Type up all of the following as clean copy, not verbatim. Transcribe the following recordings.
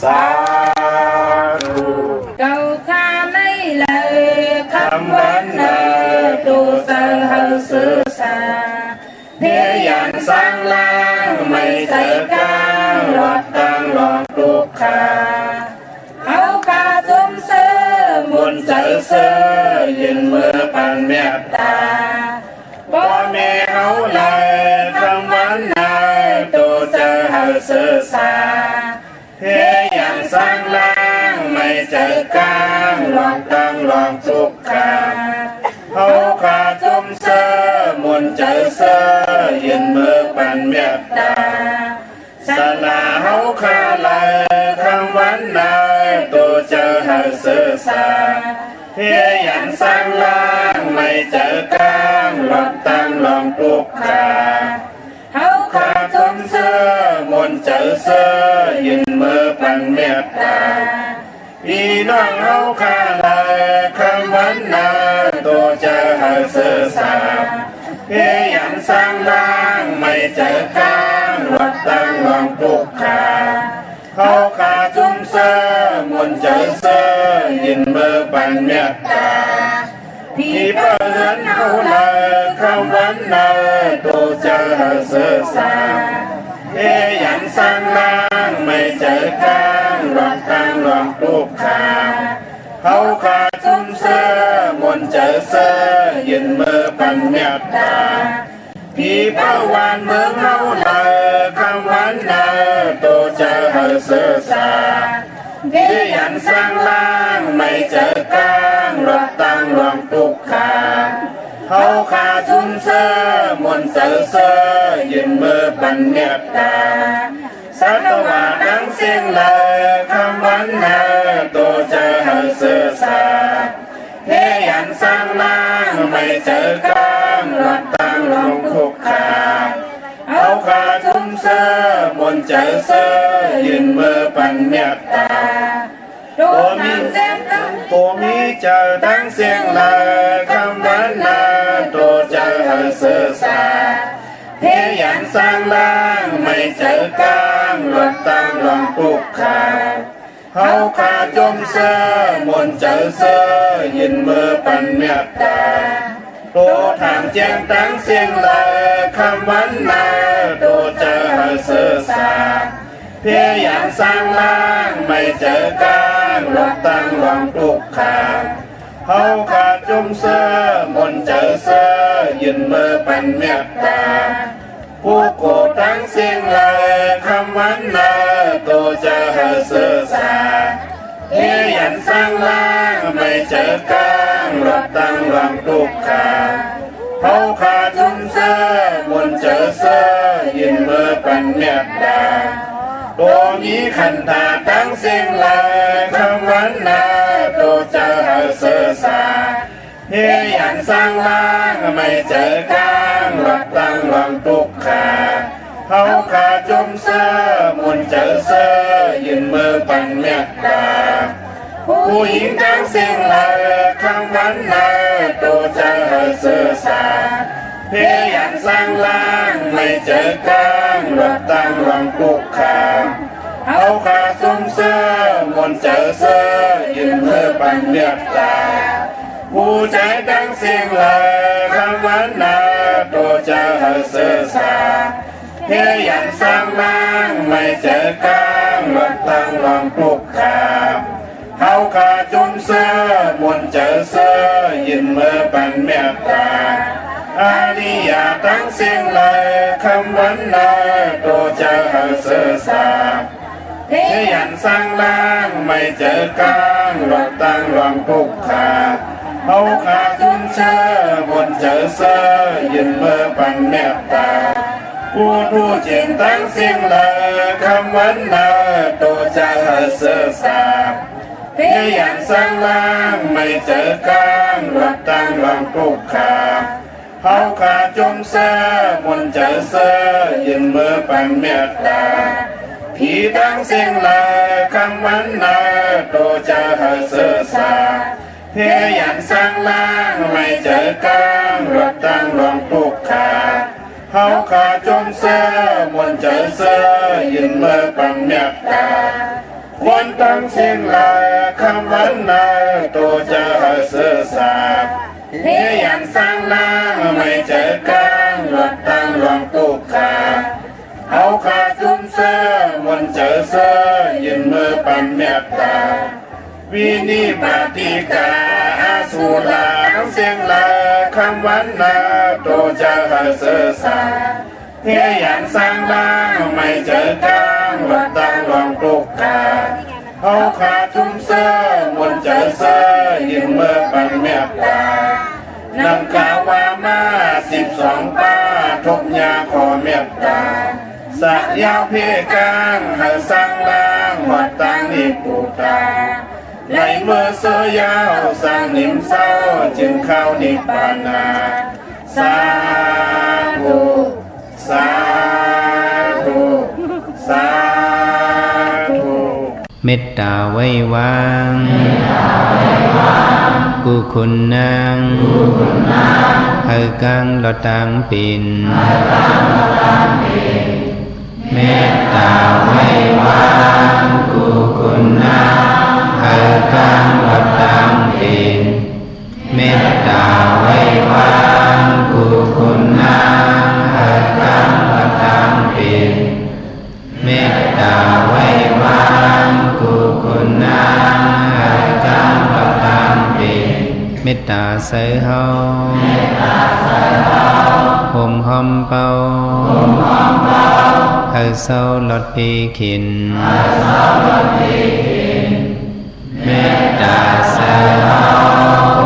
สาธุเก่าข้าไม่เลยคำวันเนอดูเสอเฮาสื่อสาเพียอย่างสร้างล่างไม่ใส่กลางรอดตั้งรองตุกขาเอาข้าสมเสอมุนใจเสอยืนมือปันเมตตาบ่แม่เฮาเลยคำวันเนอดูเสอเฮาสื่อสาเพียอย่างสร้างล่างไม่ใจกลางรอดตั้งรองตุกขาเอาข้าสมเสอมุนใจเสอยืนมือปันเมตตาสลาเฮาคาลายคำวันนายตัวเจอหาสื่อสาเพียยันสร้างล่างไม่เจอกลางรถตั้งลองปลุกขาเฮาขาจมเสื้อมนเจอเสื้อยืนมือปันเมตตาพี่น้องเฮาคาลายคำวันนายตัวเจอหาสื่อสาเพียยันสร้างล่างไม่เจอกลางรถตั้งลองปลุกขาเขาขาจุ่มเสื้อมนเจอเสื้อยินเบอร์ปันเมตตาพี่เปิดเขาเลยคำวันนายตัวเจอเสื้อสาเพียยันสร้างล่างไม่เจอกลางรถตั้งลองปลุกขาเขาขาจุ่มเสื้อมนเจอเสื้อยืนมือปันเมตตาพี่เป้าวันเมืองเฮาเลยคำวันนาตัวเจอเฮาเสือสาพี่ยันสร้างล่างไม่เจอกลางรถตั้งรองตุกขาเขาขาจุ่มเสื้อมนเสือเสื้อยืนมือปันเมตตาสัตวาดังเสียงเลยคำวันนาตัวเจอเฮาเสือสาเพียยันสร้างล่างไม่เจอกลางรถตั้งลงคุกขาเอาขาจุ่มเสื้อมนเจอเสื้อยืนมือปันเมตตาตัวมีเจอตั้งเสียงเลยคำวันนาตัวเจอเสื้อสาเพียยันสร้างล่างไม่เจอกลางรถตั้งลงคุกขาเฮาขาจมเสื้อมนเจอเสื้อยืนมือปันเมตตาโตทางแจ้งตั้งเสียงเลยคำวันนาโตเจอเสื้อสาเพียอย่างสร้างล่างไม่เจอกลางรถตั้งลองปลุกขาเฮาขาจมเสื้อมนเจอเสื้อยืนมือปันเมตตาผู้โกตั้งเสียงเลยคำวันนาโตเจอเสื้อสาเพียยันสร้างล่างไม่เจอกลางรถตั้งลองตุกขาเขาขาจุ่มเสื้อมนเจอเสื้อยืนมือปันเมตตาตัวมีขันตาตั้งเสียงเลยคำวันนาโตเจอเสื้อสาเพียยันสร้างล่างไม่เจอกลางรถตั้งลองตุกขาเขาขาจุ่มเสื้อมนเจอเสื้อยืนมือปันเมตตาผู้หญิงตั้งเสียงเลยคำวันนาตัวเจอเสื้อสาเพียยันสร้างล่างไม่เจอกลางรถตั้งลองปลุกขาเอาขาซุ่มเสื้อมนเจอเสื้อยืนมือปันเมตตาผู้ใจตั้งเสียงเลยคำวันนาตัวเจอเสื้อสาเพียยันสร้างล่างไม่เจอกลางรถตั้งลองปลุกขาเขาขาจุ่มเสื้อมนเจอเสื้อยืนมือปันเมตตาอาริยาตั้งเสียงเลยคำวันนาตัวเจอเสื้อสาเพียยันสร้างล่างไม่เจอกลางรถตั้งลองปลุกขาเขาขาจุ่มเสื้อมนเจอเสื้อยืนมือปันเมตตาผู้จิตตั้งเสียงเลยคำวันนาตัวเจอเสื้อสาเพียยันสร้างล่างไม่เจอกลางรถตั้งลองปลุกขาเขาขาจุ่มเสื้อมนเจอเสื้อยืนมือปันเมตตาผีตั้งเสียงเลยคำวันนาตัวเจอเสื้อสาเพียยันสร้างล่างไม่เจอกลางรถตั้งลองปลุกขาเขาขาจุ่มเสื้อมนเจอเสื้อยืนมือปันเมตตาผ วันตั้งเสียงลายคำวันนายตัวจะสื่อสารพยายามสร้างล่างไม่เจอกลางลดตั้งรวงตุกขาเอาขาทุ่มเสื้อวันเจอเสื้อยืนมือปันเมตตาวินิปฏิกาอาสุลาน้ำเสียงลายคำวันนาตัวจะสื่อสารพยายามสร้างล่างไม่เจอกลางลดตั้งรวงตุกขาเอาขาทุ่มเสื้อวันเจอเสื้อยืนมือปันเมตตานำกาวามา12ป้าทบยาขอเมตตาสักยาวเพกางให้สร้างล่างหอดตังนิปูตาไหลเมื่อเสือยาวสร้างนิมเศร้าจึงเข้านิพพานาสาธุสาธุสาธุเมตตาไว้วางกุคุณนางเฮกังลอตังปินเมตตาไว้วางกุคุณนางเฮกังลอตังปินเมตตาไว้วางกุคุณนางเฮกังลอตังปินเมตตาไว้วางกุคุณนางเฮกังลอตังปินเมตตาใส่เฮาห่มหอมเป่าเฮาเศร้าลดปีขินเมตตาใส่เฮา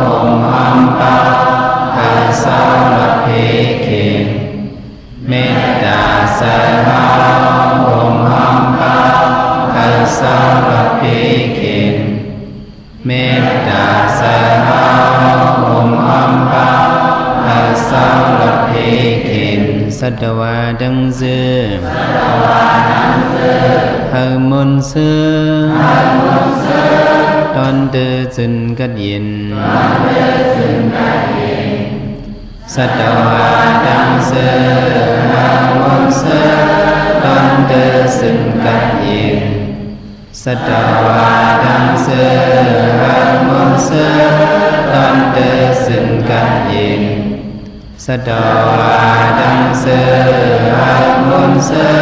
ห่มหอมเป่าเฮาเศร้าลดปีขินเมตตาใส่เฮาห่มหอมเป่าเฮาเศร้าลดปีขินเมตตาใส่เฮาห่มหอมเป่าเฮาเศร้าลดปีขินสัตวาดังเสือเฮามุนเสือตอนเดือจึนกัดยินสัตวาดังเสือเฮามุนเสือตอนเดือจึนกัดยินสัตวาดังเสือเฮามุนเสือตอนเดือจึนกัดยินสัตวาดังเสือเฮามุนเสือ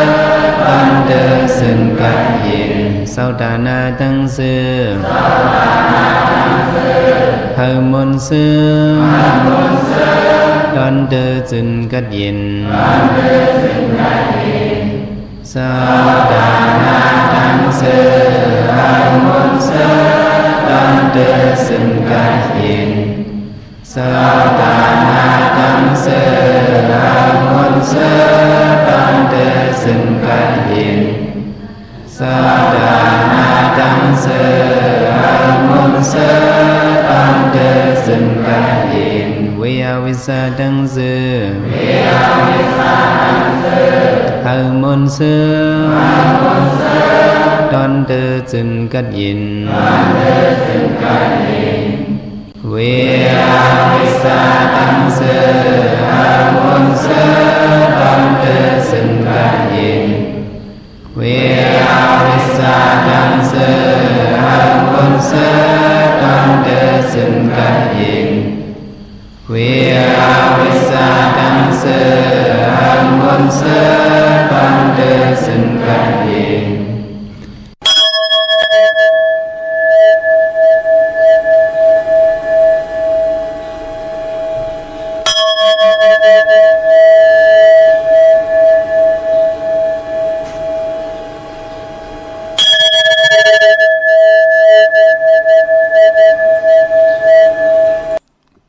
ตอนเดือจึนกัดยินสัตานาดังเสือเฮามุนเสือตอนเดือจึนกัดยินสัตานาดังเสือเฮามุนเสือตอนเดือจึนกัดยินสัตานาดังเสือเฮามุนเสือตอนเดือจึนกัดยินสัตานาดังเสือเฮามุนเสือตอนเดือจึนกัดยินเวียวิสาดังเสือเฮามุนเสือตอนเดือจึนกัดยินเวียวิสาดังเสือเฮามุนเสือตอนเดือจึนกัดยินเวียวิสาดังเสือเฮามุนเสือตอนเดือจึนกัดยินเวียวิสาดังเสือเฮามุนเสือตอนเดือจึนกัดยิน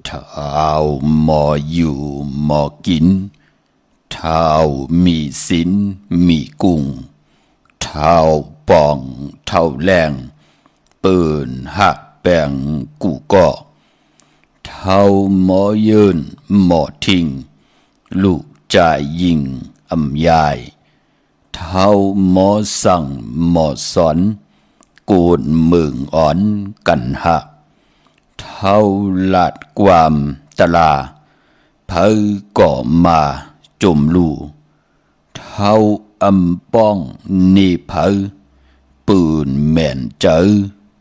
เท้าหมออยู่หมอกินเท้ามีสินมีกุ้งเท้าป่องเท้าแรงเปิ่นหักแป้งกูก็เท้าหมอยืนหมอทิ้งลูกจ่ายยิงอำยายเท้าหมอสั่งหมอสอนกูนเมืองอ่อนกันหักเท้าลาดความตลาเพิ่ก่อมาจมลูเท้าอำป้องนี่เพิ่ ปืนแม่นเจอ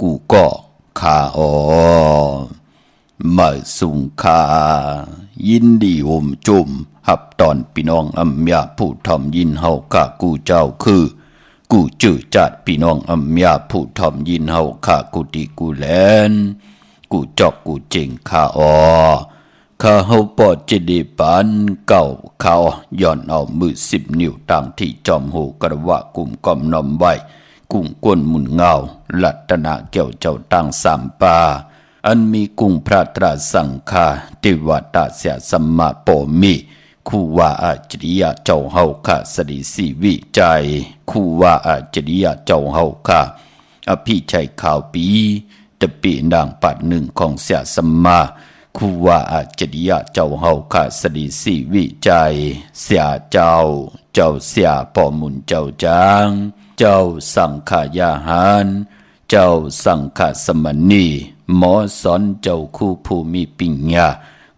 กูก็ขาอ๋อมาสุงคายินดีโอมจุมหับตอนพี่น้องอำยาผู้ทอมยินเฮากะกูเจ้าคือกูจื้อจัดพี่น้องอำยาผู้ทอมยินเฮาข้ากูดีกูแลนกูจอกกูเจงข้าอ๋อข้าเฮาปอดเจดีปันเก่าเขาย้อนเอามือ10 นิ้วต่างที่จอมหูกระวะกุ่มกอมนอมไว้กุ้งก้นหมุนเงาลัตนาเกี่ยวเจ้าตั้ง3 ป่าอันมีกุ้งพระตราสังฆาติวตาเสียสัมมาโปมิคู่ว่าอาจริยะเจ้าเฮาข้าสดิสีวิจัยคู่ว่าอาจริยะเจ้าเฮาข้าอภิชัยข่าวปีตะปีนางปัดหนึ่งของเสียสัมมาคู่ว่าอาจริยะเจ้าเฮาข้าสดิสีวิจัยเสียเจ้าเสียปอมุนเจ้าจางเจ้าสังขายาหารเจ้าสังฆสมณีหมอสอนเจ้าคู่ผู้มีปิญญา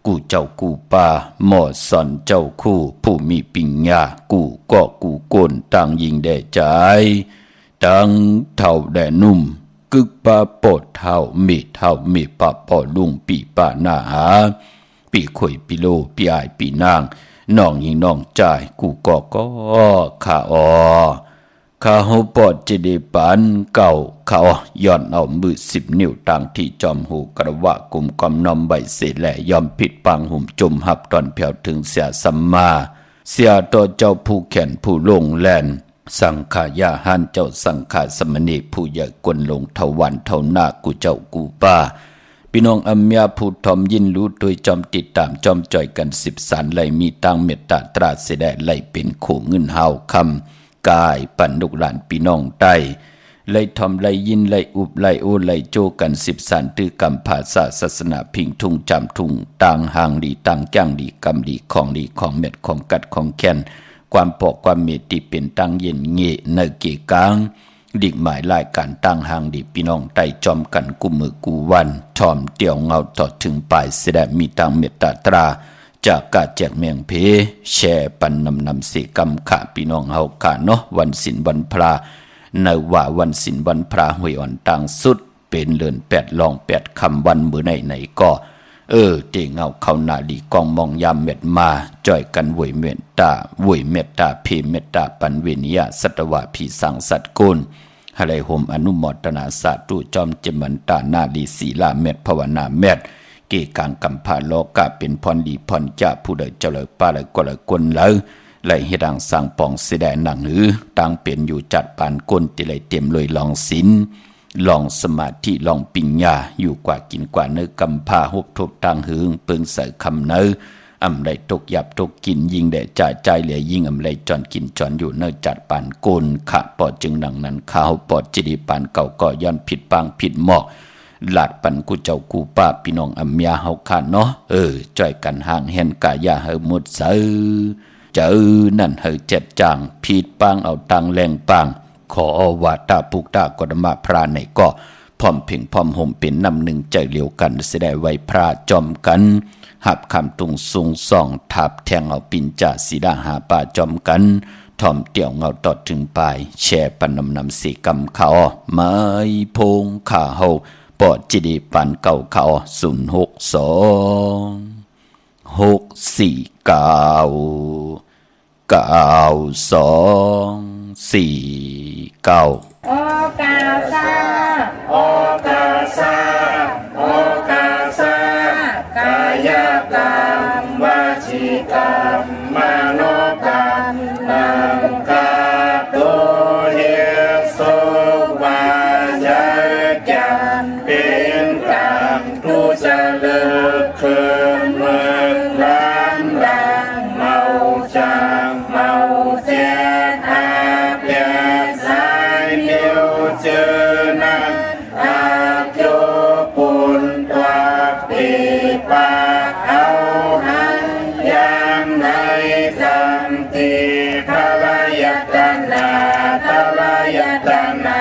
กูเจ้ากูป่าหมอสอนเจ้าคู่ผู้มีปิญญากูก็กูโกนต่างยิงได้ใจตั้งเท่าแด่นุ่มกึกปาปดเท่ามีปะปอลุงปีป่าหน้าหาปีข่อยปีโลปีอายปีนางน้องยิงน้องจ่ายกูก็ขาอ๋อข้าหูปอดเจดีปันเก่าเขาย้อนเอามือ10 นิ้วต่างที่จอมหูกระวะกุมกอมนอมใบเสแหล่ยอมผิดปังหุ่มจุมหับตอนเพียวถึงเสียสัมมาเสียต่อเจ้าผู้แขนผู้ลงแลนสังขายาหันเจ้าสังขารสมณีผู้ใหญ่กวนลงเทวันเท่าหน้ากูเจ้ากูป้าพี่น้องอำยาผู้ทอมยินรู้โดยจอมติดตามจอมจ่อยกัน10 สารไหลมีตังเมตตาตราเสด็จไหลเป็นโขเงินเฮาคำกายปันลูกหลานพี่น้องใต้ไล่ทอมไล่ยินไล่อุบไล่โอไล่โจกัน10 สารตื้อกรรมภาษาศาสนาพิงทุ่งจำทุ่งต่างห่างดีต่างจ้างดีกรรมดีของเม็ดของกัดของแค้นความปอกความเมตติเป็นตั้งเย็นเงะเนเกกางดิกหมายรายการตั้งห่างดีพี่น้องใต้จอมกันกุมือกูวันทอมเตี่ยวเงาต่อถึงปลายเสด็จมีตังเมตตาตราจากกาแจกเมียงเพแช่ปันนำเสกรรมขาพี่น้องเฮาขาเนาะวันศีลวันพระในว่าวันศีลวันพระหวยอ่อนต่างสุดเป็นเลือน8 ลอง 8 คำวันมือไหนก็เตงเอาเข้าหน้าดีกองมองยามเม็ดมาจ่อยกันหวยเมตตาเพเมตตาปันเวนิยะสัตวะผีสังสัตกุลอะไรโหมอนุโมทนาสาธุจอมเจมันตานาดีศีลาเม็ดภาวนาเม็ดเกกังกัมพาโลกะเป็นพรดีพรจ่าผู้ใดเจริญป้าเลยก็เลยกวนเลยไหลให้ดังสร้างปองเสดหนังหือต่างเป็นอยู่จัดปานก้นที่ไหลเต็มเลยลองศีลลองสมาธิลองปิญญาอยู่กว่ากินกว่าเนื้อกัมพาหุบทบต่างหือเปิงใส่คำเนื้ออำไรตกหยับตกกินยิงแด่จ่าใจเหลือยิงอำไรจอนกินจอนอยู่เนื้อจัดปานก้นขะปอดจึงหนังนั้นข้าวปอดจิดีปานเก่าก็ย้อนผิดปางผิดหมอกหลาดปันกูเจ้ากูป้าพี่น้องอำยาเฮาขาเนาะจ่อยกันห่างเห็นกายาเฮาหมดเสือเจอนั่นเฮาเจ็ดจางผิดปางเอาตังแรงปางขอว่าตาปุกตากฎมาพระในก็พร้อมเพ่งพร้อมห่มเป็นน้ำหนึ่งใจเลียวกันเสดไว้พระจอมกันหับคำตุงสูงส่องทับแทงเอาปิ่นจ่าสีดาหาป่าจอมกันทอมเตี่ยวเงาตอดถึงปลายแช่ปันนำสีกำเขาไม้พงขาเฮาปอดจิดีปันเก่าเขา062 649 โอกาสาโอกาสากายกรรมวจีกรรมมโนกรรมนังกาโตเยสุวาจกรรมเป็นกรรมทุจริตคืนเมื่อร้านดังเมาจางเมาเจนอาเปียสายเดียวเจอนั้นอาโยปุนตัวปีปาเอาหันยามในจำตีทลายตนา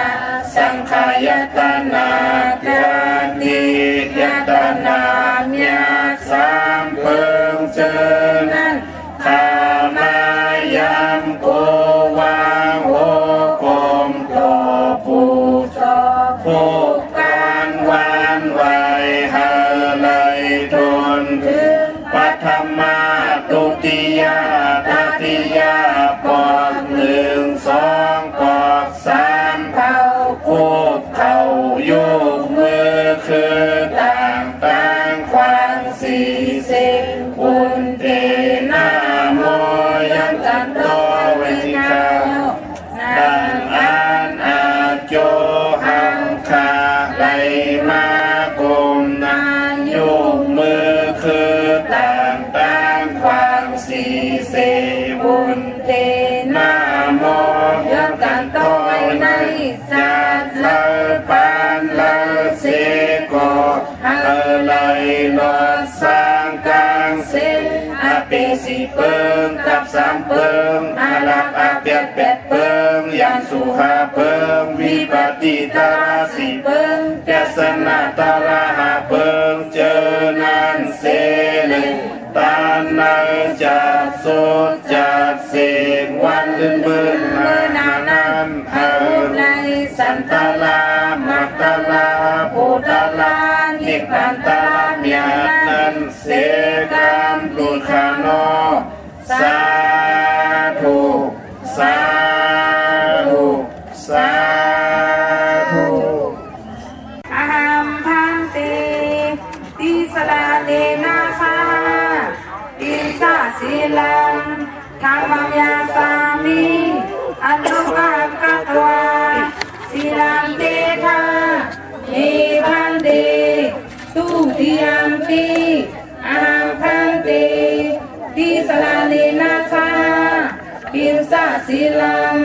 สังขายตนาจานิยตนาเมียสามเพิงเจอนั้นข้ามายามโกวางโหกมโตผู้ ผูกการหวานไหวหาเลยทนถึงปัทมาตุติยาตติยาปอกหนึ่งสองปอกสามเข่าคูบเข่ายุกมือคือต่างขวางสี่สิบอุนเตนาโมยันตันโตเวทิกาดังอันอาโจหังคาไลมากุมนานยุกมือคือต่างขวางสี่สิบอุนเตนาโมยันตันโตในจัดเลปานเลเสโกเลยลอสร้างกลางเส้นอาเปสิเปิงกับสามเปิงอาลักอาเปียดเป็ดเปิงยังสุหาเปิงวิปติตาราสีเปิงแกสนาตาราหาเปิงเจอนันเสเลตานนาจัดสุดจัดเสกวันลื่นเบินมานานันเอในสันตาลามัตตาลาภูตาลานิพพานตาเมียนันเสกันตุขานอสาธุสาธุสาธุอะหัมพันเตติสลาเลนะสาติสาสีลังธรรมังยาสามิอันตุกังกัตวาสีลังเตทาเนพันเตตุติยัมปิอะหัมพันเตติสลาเลนะสาติสาสีลัง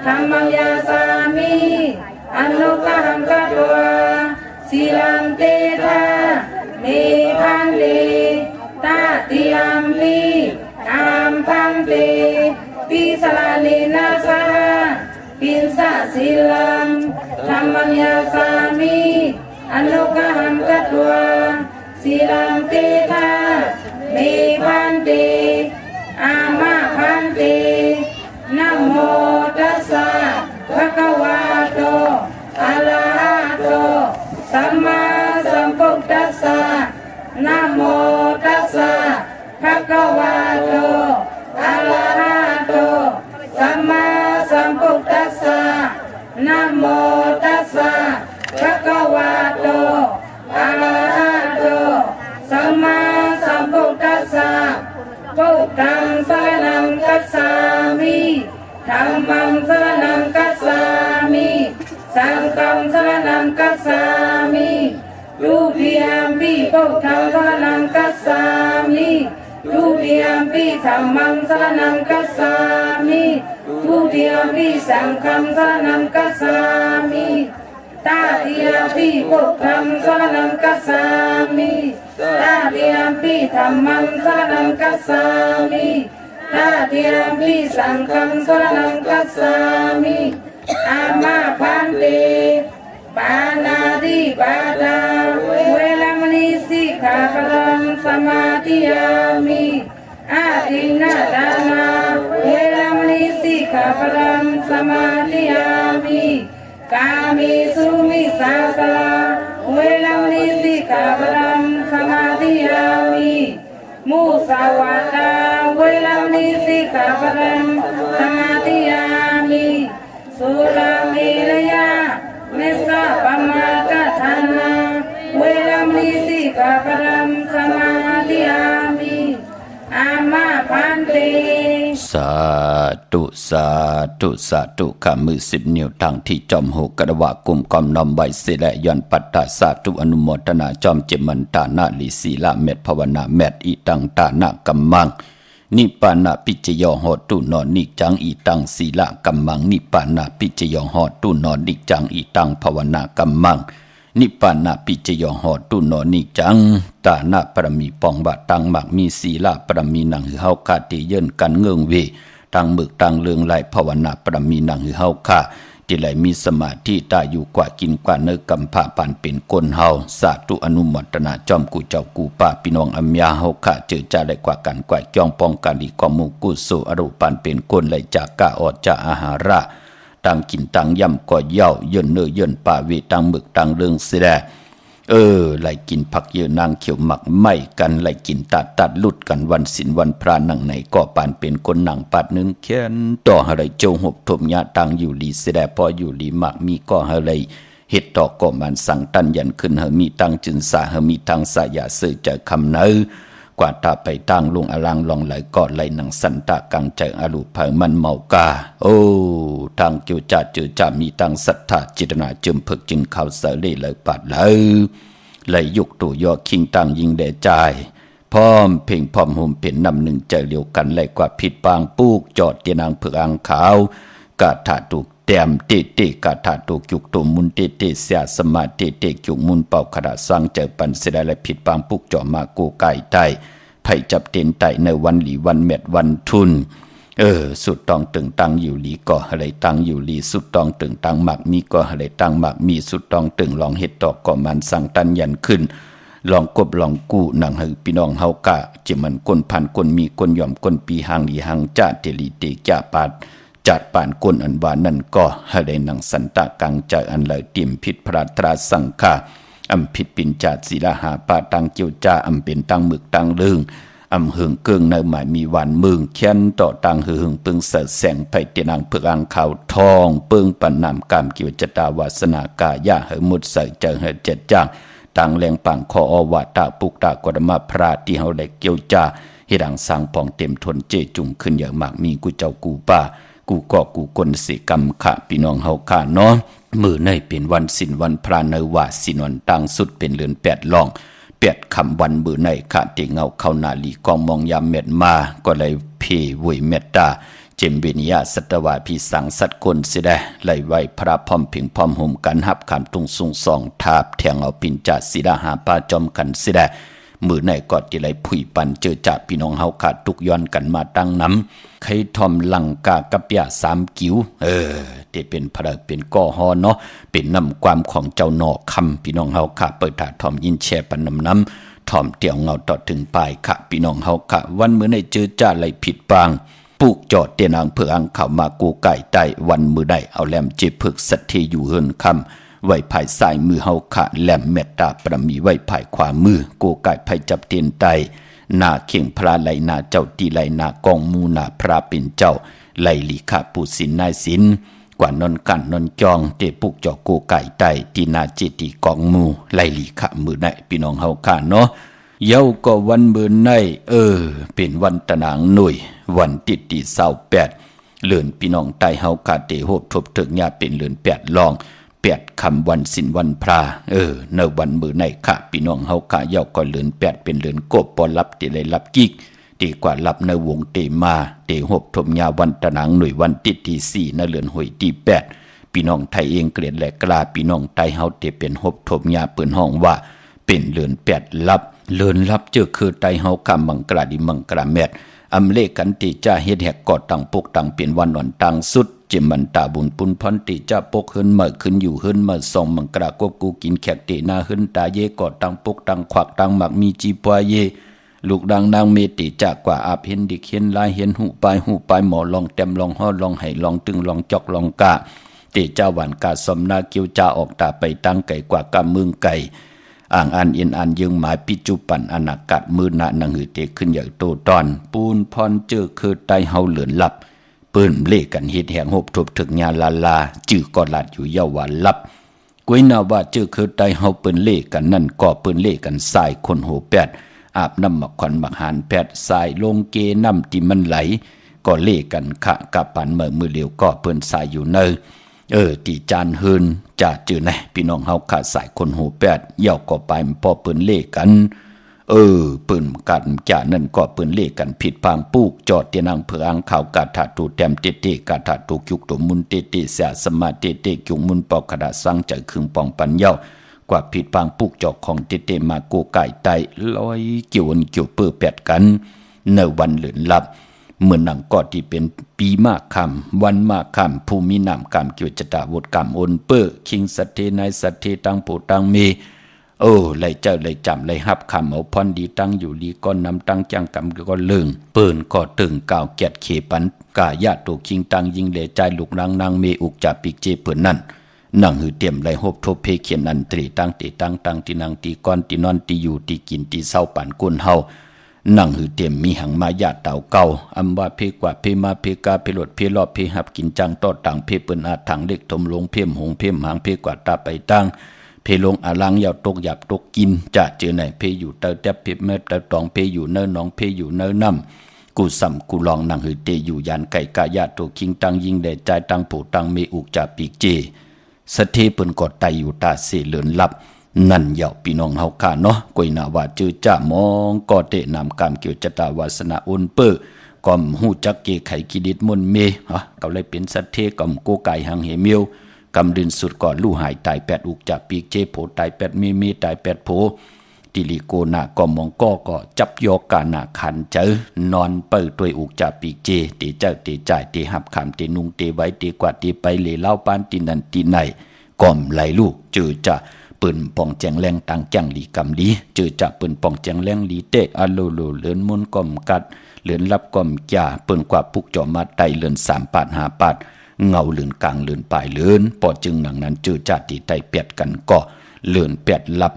ธรรมังยาสามิอันตุกังกัตวาสีลังเตทาเนพันเตตาติยัมปิอัมพันเตติสลาเลนะสาปินสะสีลังธรรมัญญาสามิอนุกหังกัตวาสีลังเตทาเมพันเตอามาพันเตนะโมตัสสะภะคะวะโตอะระหะโตสัมมาสัมพุทธัสสะนะโมตัสสะภะคะวะโตอะระหะโตสัมมาสัมพุทธัสสะนะโมตัสสะภะคะวะโตอะระหะโตสัมมาสัมพุทธัสสะพุทธังสรณังคัจฉามิธัมมังสรณังคัจฉามิสังฆังสรณังคัจฉามิทุติยัมปิพุทธังสรณังคัจฉามิทุติยัมปิธัมมังสรณังคัจฉามิทุติยัมปิสังฆังสรณังคัจฉามิตาติยัมปิพุทธังสรณังคัจฉามิตาติยัมปิธัมมังสรณังคัจฉามิตาติยัมปิสังฆังสรณังคัจฉามิอามาพันเตปานาติปาตาเวรมณีสิกขาปรังสมาธิยามิอาทินนาทานาเวรมณีสิกขาปรังสมาธิยามิกามิสุมิสาสลาเวรมณีสิกขาปรังสมาธิยามิมุสาวาตาเวรมณีสิกขาปรังสมาธิยามิสุราเมรยาเมสะปมาทฐานาเวรมณีสิกขาปรังสมาธิยามิอามาพันเตสาธุสาธุสาธุข้ามือ10 นิ้วทางที่จอมหูกระวะกลุ่มกอมนอมใบเสและย้อนปัตตาสาธุอนุโมทนาจอมเจมันตานาลิศีละเม็ดภาวนาเม็ดอีตังตานากัมมังนิปานะปิจโยโหตุนอนนิจังอีตังศีละกัมมังนิปานะปิจโยโหตุนอนนิจังอีตังภาวนากัมมังนิปานะปิจโยโหตุนอนนิจังตานะปรมีปองบะตังมักมีศีละปรมีนังหือเฮาคาติเยินกันเงืองเวตังมึกตังเลืองไหลภาวนาปรมีนังหือเฮาคาที่ไหลมีสมาธิตาอยู่กว่ากินกว่าเนื้อกำผ้าปานเป็นก้นเฮาสาธุอนุโมทนาจอมกูเจ้ากูป้าพี่น้องอัมยาเฮาข้าเจอจ่าได้กว่ากันกว่าจ้องป้องกันดีกว่ามุกุสุอรูปันเป็นก้นไหลจากกาออดจากอาหาระต ตังกินตังย่ำก็เย่าย่นเนื้อย่นป่าเวตังหมึกตังเรื่องเสียไหลกินผักเยอะนางเขียวหมักไม่กันไหลกินตัดลุดกันวันศิลวันพระหนังไหนก็ปานเป็นคนหนังปัดนึงแค้นต่ออะไรโจหบถมยาตังอยู่ลีเสียพออยู่ลีหมักมีก็อะไรเฮ็ดต่อก็มันสั่งตันยันขึ้นเฮมีตังจึนสาเฮมีทางสายาสื่อใจคำเนอกว่าตาไปตั้งลงอลังลองไหลกอดไหลหนังสันตะกังใจอรุภัยมันเมากาทางเกี่ยวจ่าเจอจ่ามีตังศรัทธาจิตนาจึมพึกจึงเข้าเสเลยเลยปัดเลยยุกตัวยอคิงตังยิงแด่ใจพร้อมเพ่งพร้อมห่มเป็นนำหนึ่งใจเดียวกันไหลกว่าผิดปางปูกจอดเตียนางเผือกอังขาวกาถาตุกแต้มเตกาถาตุกยุกตุมุนเตเสียสมาเตจุกมุนเป่าขดาสร้างเจอปันเสดและผิดปางปุกจ่อมากูไก่ไตไผ่จับเต็นไตในวันหลีวันเม็ดวันทุนสุดตองตึงตังอยู่หลีก่ออะไรตังอยู่หลีสุดตองตึงตังหมักมีก่ออะไรตังหมักมีสุดตองตึงลองเฮ็ดต่อก่อมันสั่งตันยันขึ้นลองกบลองกู้หนังหือพี่น้องเฮากะจิมันก้นพันก้นมีก้นย่อมก้นปีหางหลีหางจ้าเตลีเตจ่าปาดจัดป่านก้นอันวานั่นก็ให้ได้หนังสันตะกังใจอันเลยเตรียมผิดพระตราสังฆาอำผิดปินจาศีลาหาปาตังเจียวจ้าอำเป็นตังหมึกตังลึงอำหึงเกิงในหมายมีวันมึงเขียนต่อตังหึงปึงเสดแสงไผเตนังเพือกอังข่าวทองปึงปันนามกามกิวจตาวาสนากายาเหมุดใส่เจอเหเจ็ดจ้างตังแรงปังคออวาตาปุกตากรมาพระที่เฮาได้เกี่ยวจ้าเฮดังสร้างปองเต็มทนเจจุงขึ้นอย่างมากมีกูเจ้ากูป้ากูก็กูกลสิกรรมขะพี่น้องเฮาข้าเนาะมื้อในเป็นวันศิลวันพระในว่าศิลวันตังสุดเป็นเรือน8ลอง8คำวันมื้อในขะที่เงาเข้านาลีกองมองยามเม็ดมาก็เลยเพวุยเมตตาเจมบินิยาสัตวาพิสังสัตคนสิได้ไหลไว้พระพร้อมพิงพร้อมห่มกันหับขามตุงสูงสองทาบแทงเอาปินจาศิลาหาปาจอมกันสิได้มือในกอดที่ไหลผุยปันเจอจ่าพี่น้องเฮาขาดทุกย้อนกันมาตั้งน้ำใครทอมลังกากับยา3กิ้วที่เป็นพระเป็นก่อฮอเนาะเป็นนำความของเจ้าหนอคำพี่น้องเฮาขาเปิดถาทอมยินแช่ปันน้ำทอมเตี่ยวเงาต่อถึงปลายขะพี่น้องเฮาขาวันมือในเจอจ่าไหลผิดปางปูกจอดเตียนางเผือกอังเข้ามากูไก่ไตวันมือได้เอาแหลมเจ็บพึกสัตเทอยู่เฮินคำไว้ภายซ้ายมือเฮาขะแหลมเมตตาประมีไว้ภายขวามือกูไก่ภายจับเตียนไตหน้าเข่งพระไหลหน้าเจ้าตีไหลหน้ากองมูหน้าพระเป็นเจ้าไหลลีขะปูสินนายสินกว่านนกันนนจองเตปุกจอกูไก่ไตตีนาเจติกองมูไหลลีขะมือได้พี่น้องเฮาขะเนาะเย้าก็วันมือในเป็นวันตะนางหน่วยวันติดที่28เลื่อนพี่น้องไตเฮาคาเตโหบทบถึงญาเป็นเลื่อน8ลอง8คำวันศิลวันพระในวันมือในค่ะพี่น้องเฮาคาเย้าก็เลื่อน8เป็นเลื่อนกบปอรับที่ได้รับกิกดีกว่ารับในวงเตมาเตโหบทบญาวันตะนางหน่วยวันติดที่4ในเลื่อนหวยที่8พี่น้องไทยเองเกลียดและกล้าพี่น้องไตเฮาเตเป็นโหบทบญาเปิ้นห้องว่าเป็นเลื่อน8รับเลื่อนรับเจอคือไตเฮากำมังกราดิมังกราแมดอำเลกันติจ้าเฮ็ดแหกกอดตังปกตังเป็นวันนอนตังสุดจิมมันตาบุญปุนพันติจ้าปกเฮินเมื่อขึ้นอยู่เฮินเมื่อส่งมังกรากบกูกินแขกเตนาเฮินตาเยกอดตังปกตังขวักตังหมักมีจีปวเยลูกดังนางเมติจากกว่าอาบเห็นดิเห็นลายเห็นหูปลายหมอลองเต็มลองห่อลองไห้ลองตึงลองจอกลองกะเตจ้าหวานกาสมนาเกียวจ้าออกตาไปตั้งไก่กว่ากำมึงไก่อ่างอันอินอันยึงหมายปิจุปันอนากัดมือหนานังหือเตขึ้นอย่างโตตอนปูนพรเจอคือไตเฮาเหลือนลับปืนเล่กันเฮ็ดแหงหบทบถึงญาลาจื้อกอดลาดอยู่เยาวันลับกวยนาว่าเจอคือไตเฮาปืนเล่กันนั่นก็ปืนเล่กันสายคนโหแปดอาบน้ำมักควันมักหานแปดสายลงเกน้ำที่มันไหลก็เล่กันขะกะปันเมื่อมือเหลียวก็ปืนสายอยู่เนตีจานเฮินจ่าจือไหนพี่น้องเฮาขาดสายคนหูแปดเย่าก็ไปพอปืนเล่กันปืนกันจ่านั่นก็ปืนเล่กันผิดพางปูกจอดเตียนังเผืออังข่าวกาถาตูแต้มเตเตกาถาตูยุกตัวมุนเตเตเสียสมาเตเตจุงมุนปอกขดาสังใจครึ่งปองปันเย่ากว่าผิดพางปูกจอกของเตเตมาโกไก่ไตลอยเกี่ยวเปื้อแปดกันในวันเหลือนลับเมื่อนังก็ที่เป็นปีมากคำวันมากคำภูมินามกรรมเกี่ยวจตาวดกรรมโอนเปอร์คิงสัตเทนายสัตเทตังโพตังเม โอ้ไหลเจ้าไหลจำไหลฮับคำเอาพรดีตั้งอยู่ดีก้อนนำตั้งจังกำก็เลิงเปิ่นก็ตึงก่าวเกียดเขปันกายาตุคิงตังยิงเหลใจลูกนางนางเมอุกจับปิกเจเปิ่นนั่นนั่งหือเตรียมไหลหบทบเพเขียนอันตรีตั้งตีตั้งตั้งตีนางตีก้อนตีนอนตีอยู่ตีกินตีเศร้าปั่นก้นเฮานั่งหือเตรียมมีหังมายาเต่าเก่าอำว่าเพกว่าเพมาเพกาเพหลดเพลอบเพหับกินจังต่อต่างเพเปิ่นอาถังเล็กทมลงเพมหงเพมหางเพกว่าตาไปตั้งเพลงอาลังยาวตกหยาบตกกินจะเจอไหนเพอยู่เตอแทบเพเม็ดเตอตองเพอยู่เนื้อน้องเพอยู่เนื้อน้ำกูสัมกูลองนังหือเตอยู่ยานไก่กายาโตคิงตังยิงแดดใจตังผูตังเมอุกจ่าปีกเจสเทเปินกอดไตอยู่ตาเสเลือนลับนั่นเหยาพี่น้องเฮาข้าเนาะกวยนาว่าเจอจ่ามองกอเตนำกามเกี่ยวจตาวาสนาอุนเปอก่อมหูจักเกไขกิดิตมนเมก็เลยเป็นสเทก่อมโกไก่หังเหมียวกำดินสุดก่อนลู่หายตายแปดอุกจากปีกเจโผตายแปดมีตายแปดโผติลิโกนาก็มองก็จับยอกานาขันเจอนอนเปิดตัวอุกจากปีกเจตีเจ้าตีจ่ายตีหับคำตีนุงตีไว้ตีกวาดตีไปเหล่เล่าปานตีนันตีไหนก่อมไหลลูกเจอจะปืนป่องแจงแรงตังจังหลีกำดีเจอจะปืนป่องแจงแรงหลีเตะอโลโลเลือนมุนก่อมกัดเลือนรับก่อมจ่าปืนกว่าปุกจ่อมาไตเลือน3 ปาด5 ปาดเงาเลือนกลางเลือนปลายเลือนปอจึงหนังนั้นเจอจ่าตีไตเปียดกันก็เลือนเปียดลับ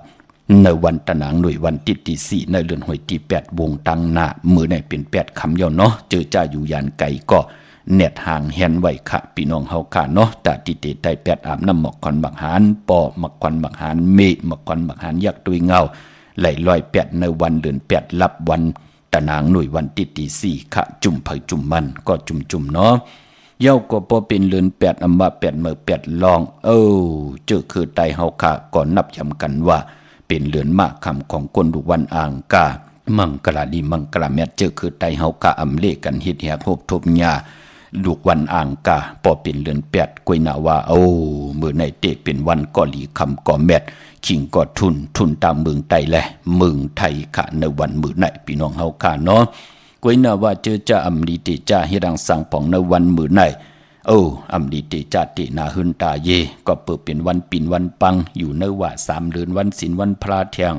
ในวันตะหนังหน่วยวันที่4ในเลือนหวยที่8วงตังหน้ามือในเป็น8คำเยาเนาะเจอจ่าอยู่ยานไก่ก็เน็ตห่างแฮนไว้ค่ะพี่น้องเฮาค่ะเนาะแต่ติเตไต8อาบน้ำหมอกควันบักหานปอหมอกควันบักหานเมหมอกควันบักหานยักตุยเงาไหลลอย8ในวันเดือน8รับวันตะหนังหน่วยวันที่4ค่ะจุ่มไผจุ่มมันก็จุ่มเนาะเย้าก็พอเป็นเลือน8อำว่า8มื้อ8ลองเจอคือไตเฮาค่ะก่อนนับย้ำกันว่าเป็นเลือนมากคำของคนดุวันอ่างกามังกลาดีมังกลาแมเจอคือไตเฮากะอำเลกันเฮ็ดแหกโหบทบญาลูกวันอ่างกาพอเป็นเลือน8กวยนาว่ามื้อในเตเป็นวันก็หลีคำก็แมดขิงก็ทุนตามเมืองไตแลเมืองไทยค่ะในวันมื้อไหนพี่น้องเฮาค่ะเนาะกวยนาว่าเจอจะอำลีเตจะเฮ็ดดังสังปองในวันมื้อไหนอำลีเตจะเตนาหึนตาเยก็เปิดเป็นวันปิ่นวันปังอยู่ในว่า3เดือนวันศีลวันพระเที่ยง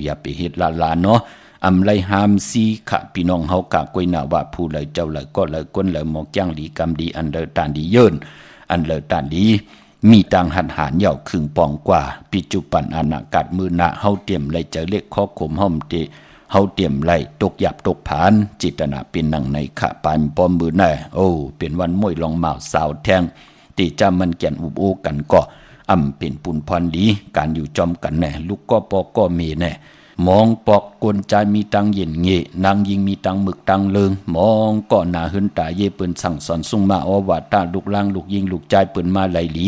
อย่าไปเฮ็ดลาเนาะอำไลหามซีค่ะพี่น้องเฮากะกวยนาว่าผู้เลยเจ้าเลยก็เลยก้นเลยหมอกจ้างดีกรรมดีอันเลอตานดีเยินอันเลอตานดีมีตังหันหารเหย่าครึ่งปองกว่าปัจจุบันอนาคตมื้อหน้าเฮาเตรียมเลยเจอเลขข้อข่มห้อมเตเฮาเตรียมไล่ตกหยับตกผานจิตนาเป็นหนังในขะปานปอมมือหน้าเป็นวันมวยลองเมาสาวแทงตีจำมันแก่นอุบโอกันก็เป็นปุนพรดีการอยู่จอมกันแน่ลูกก็ปอกก็มีแน่มองปอกกวนใจมีตังเย็นเงะนางยิงมีตังหมึกตังเลิงมองก็หน้าหึนตาเย่เปิ้นสั่งสอนสุ่งมาว่าตาลูกล่างลูกยิงลูกใจเปิ้นมาไหลหลี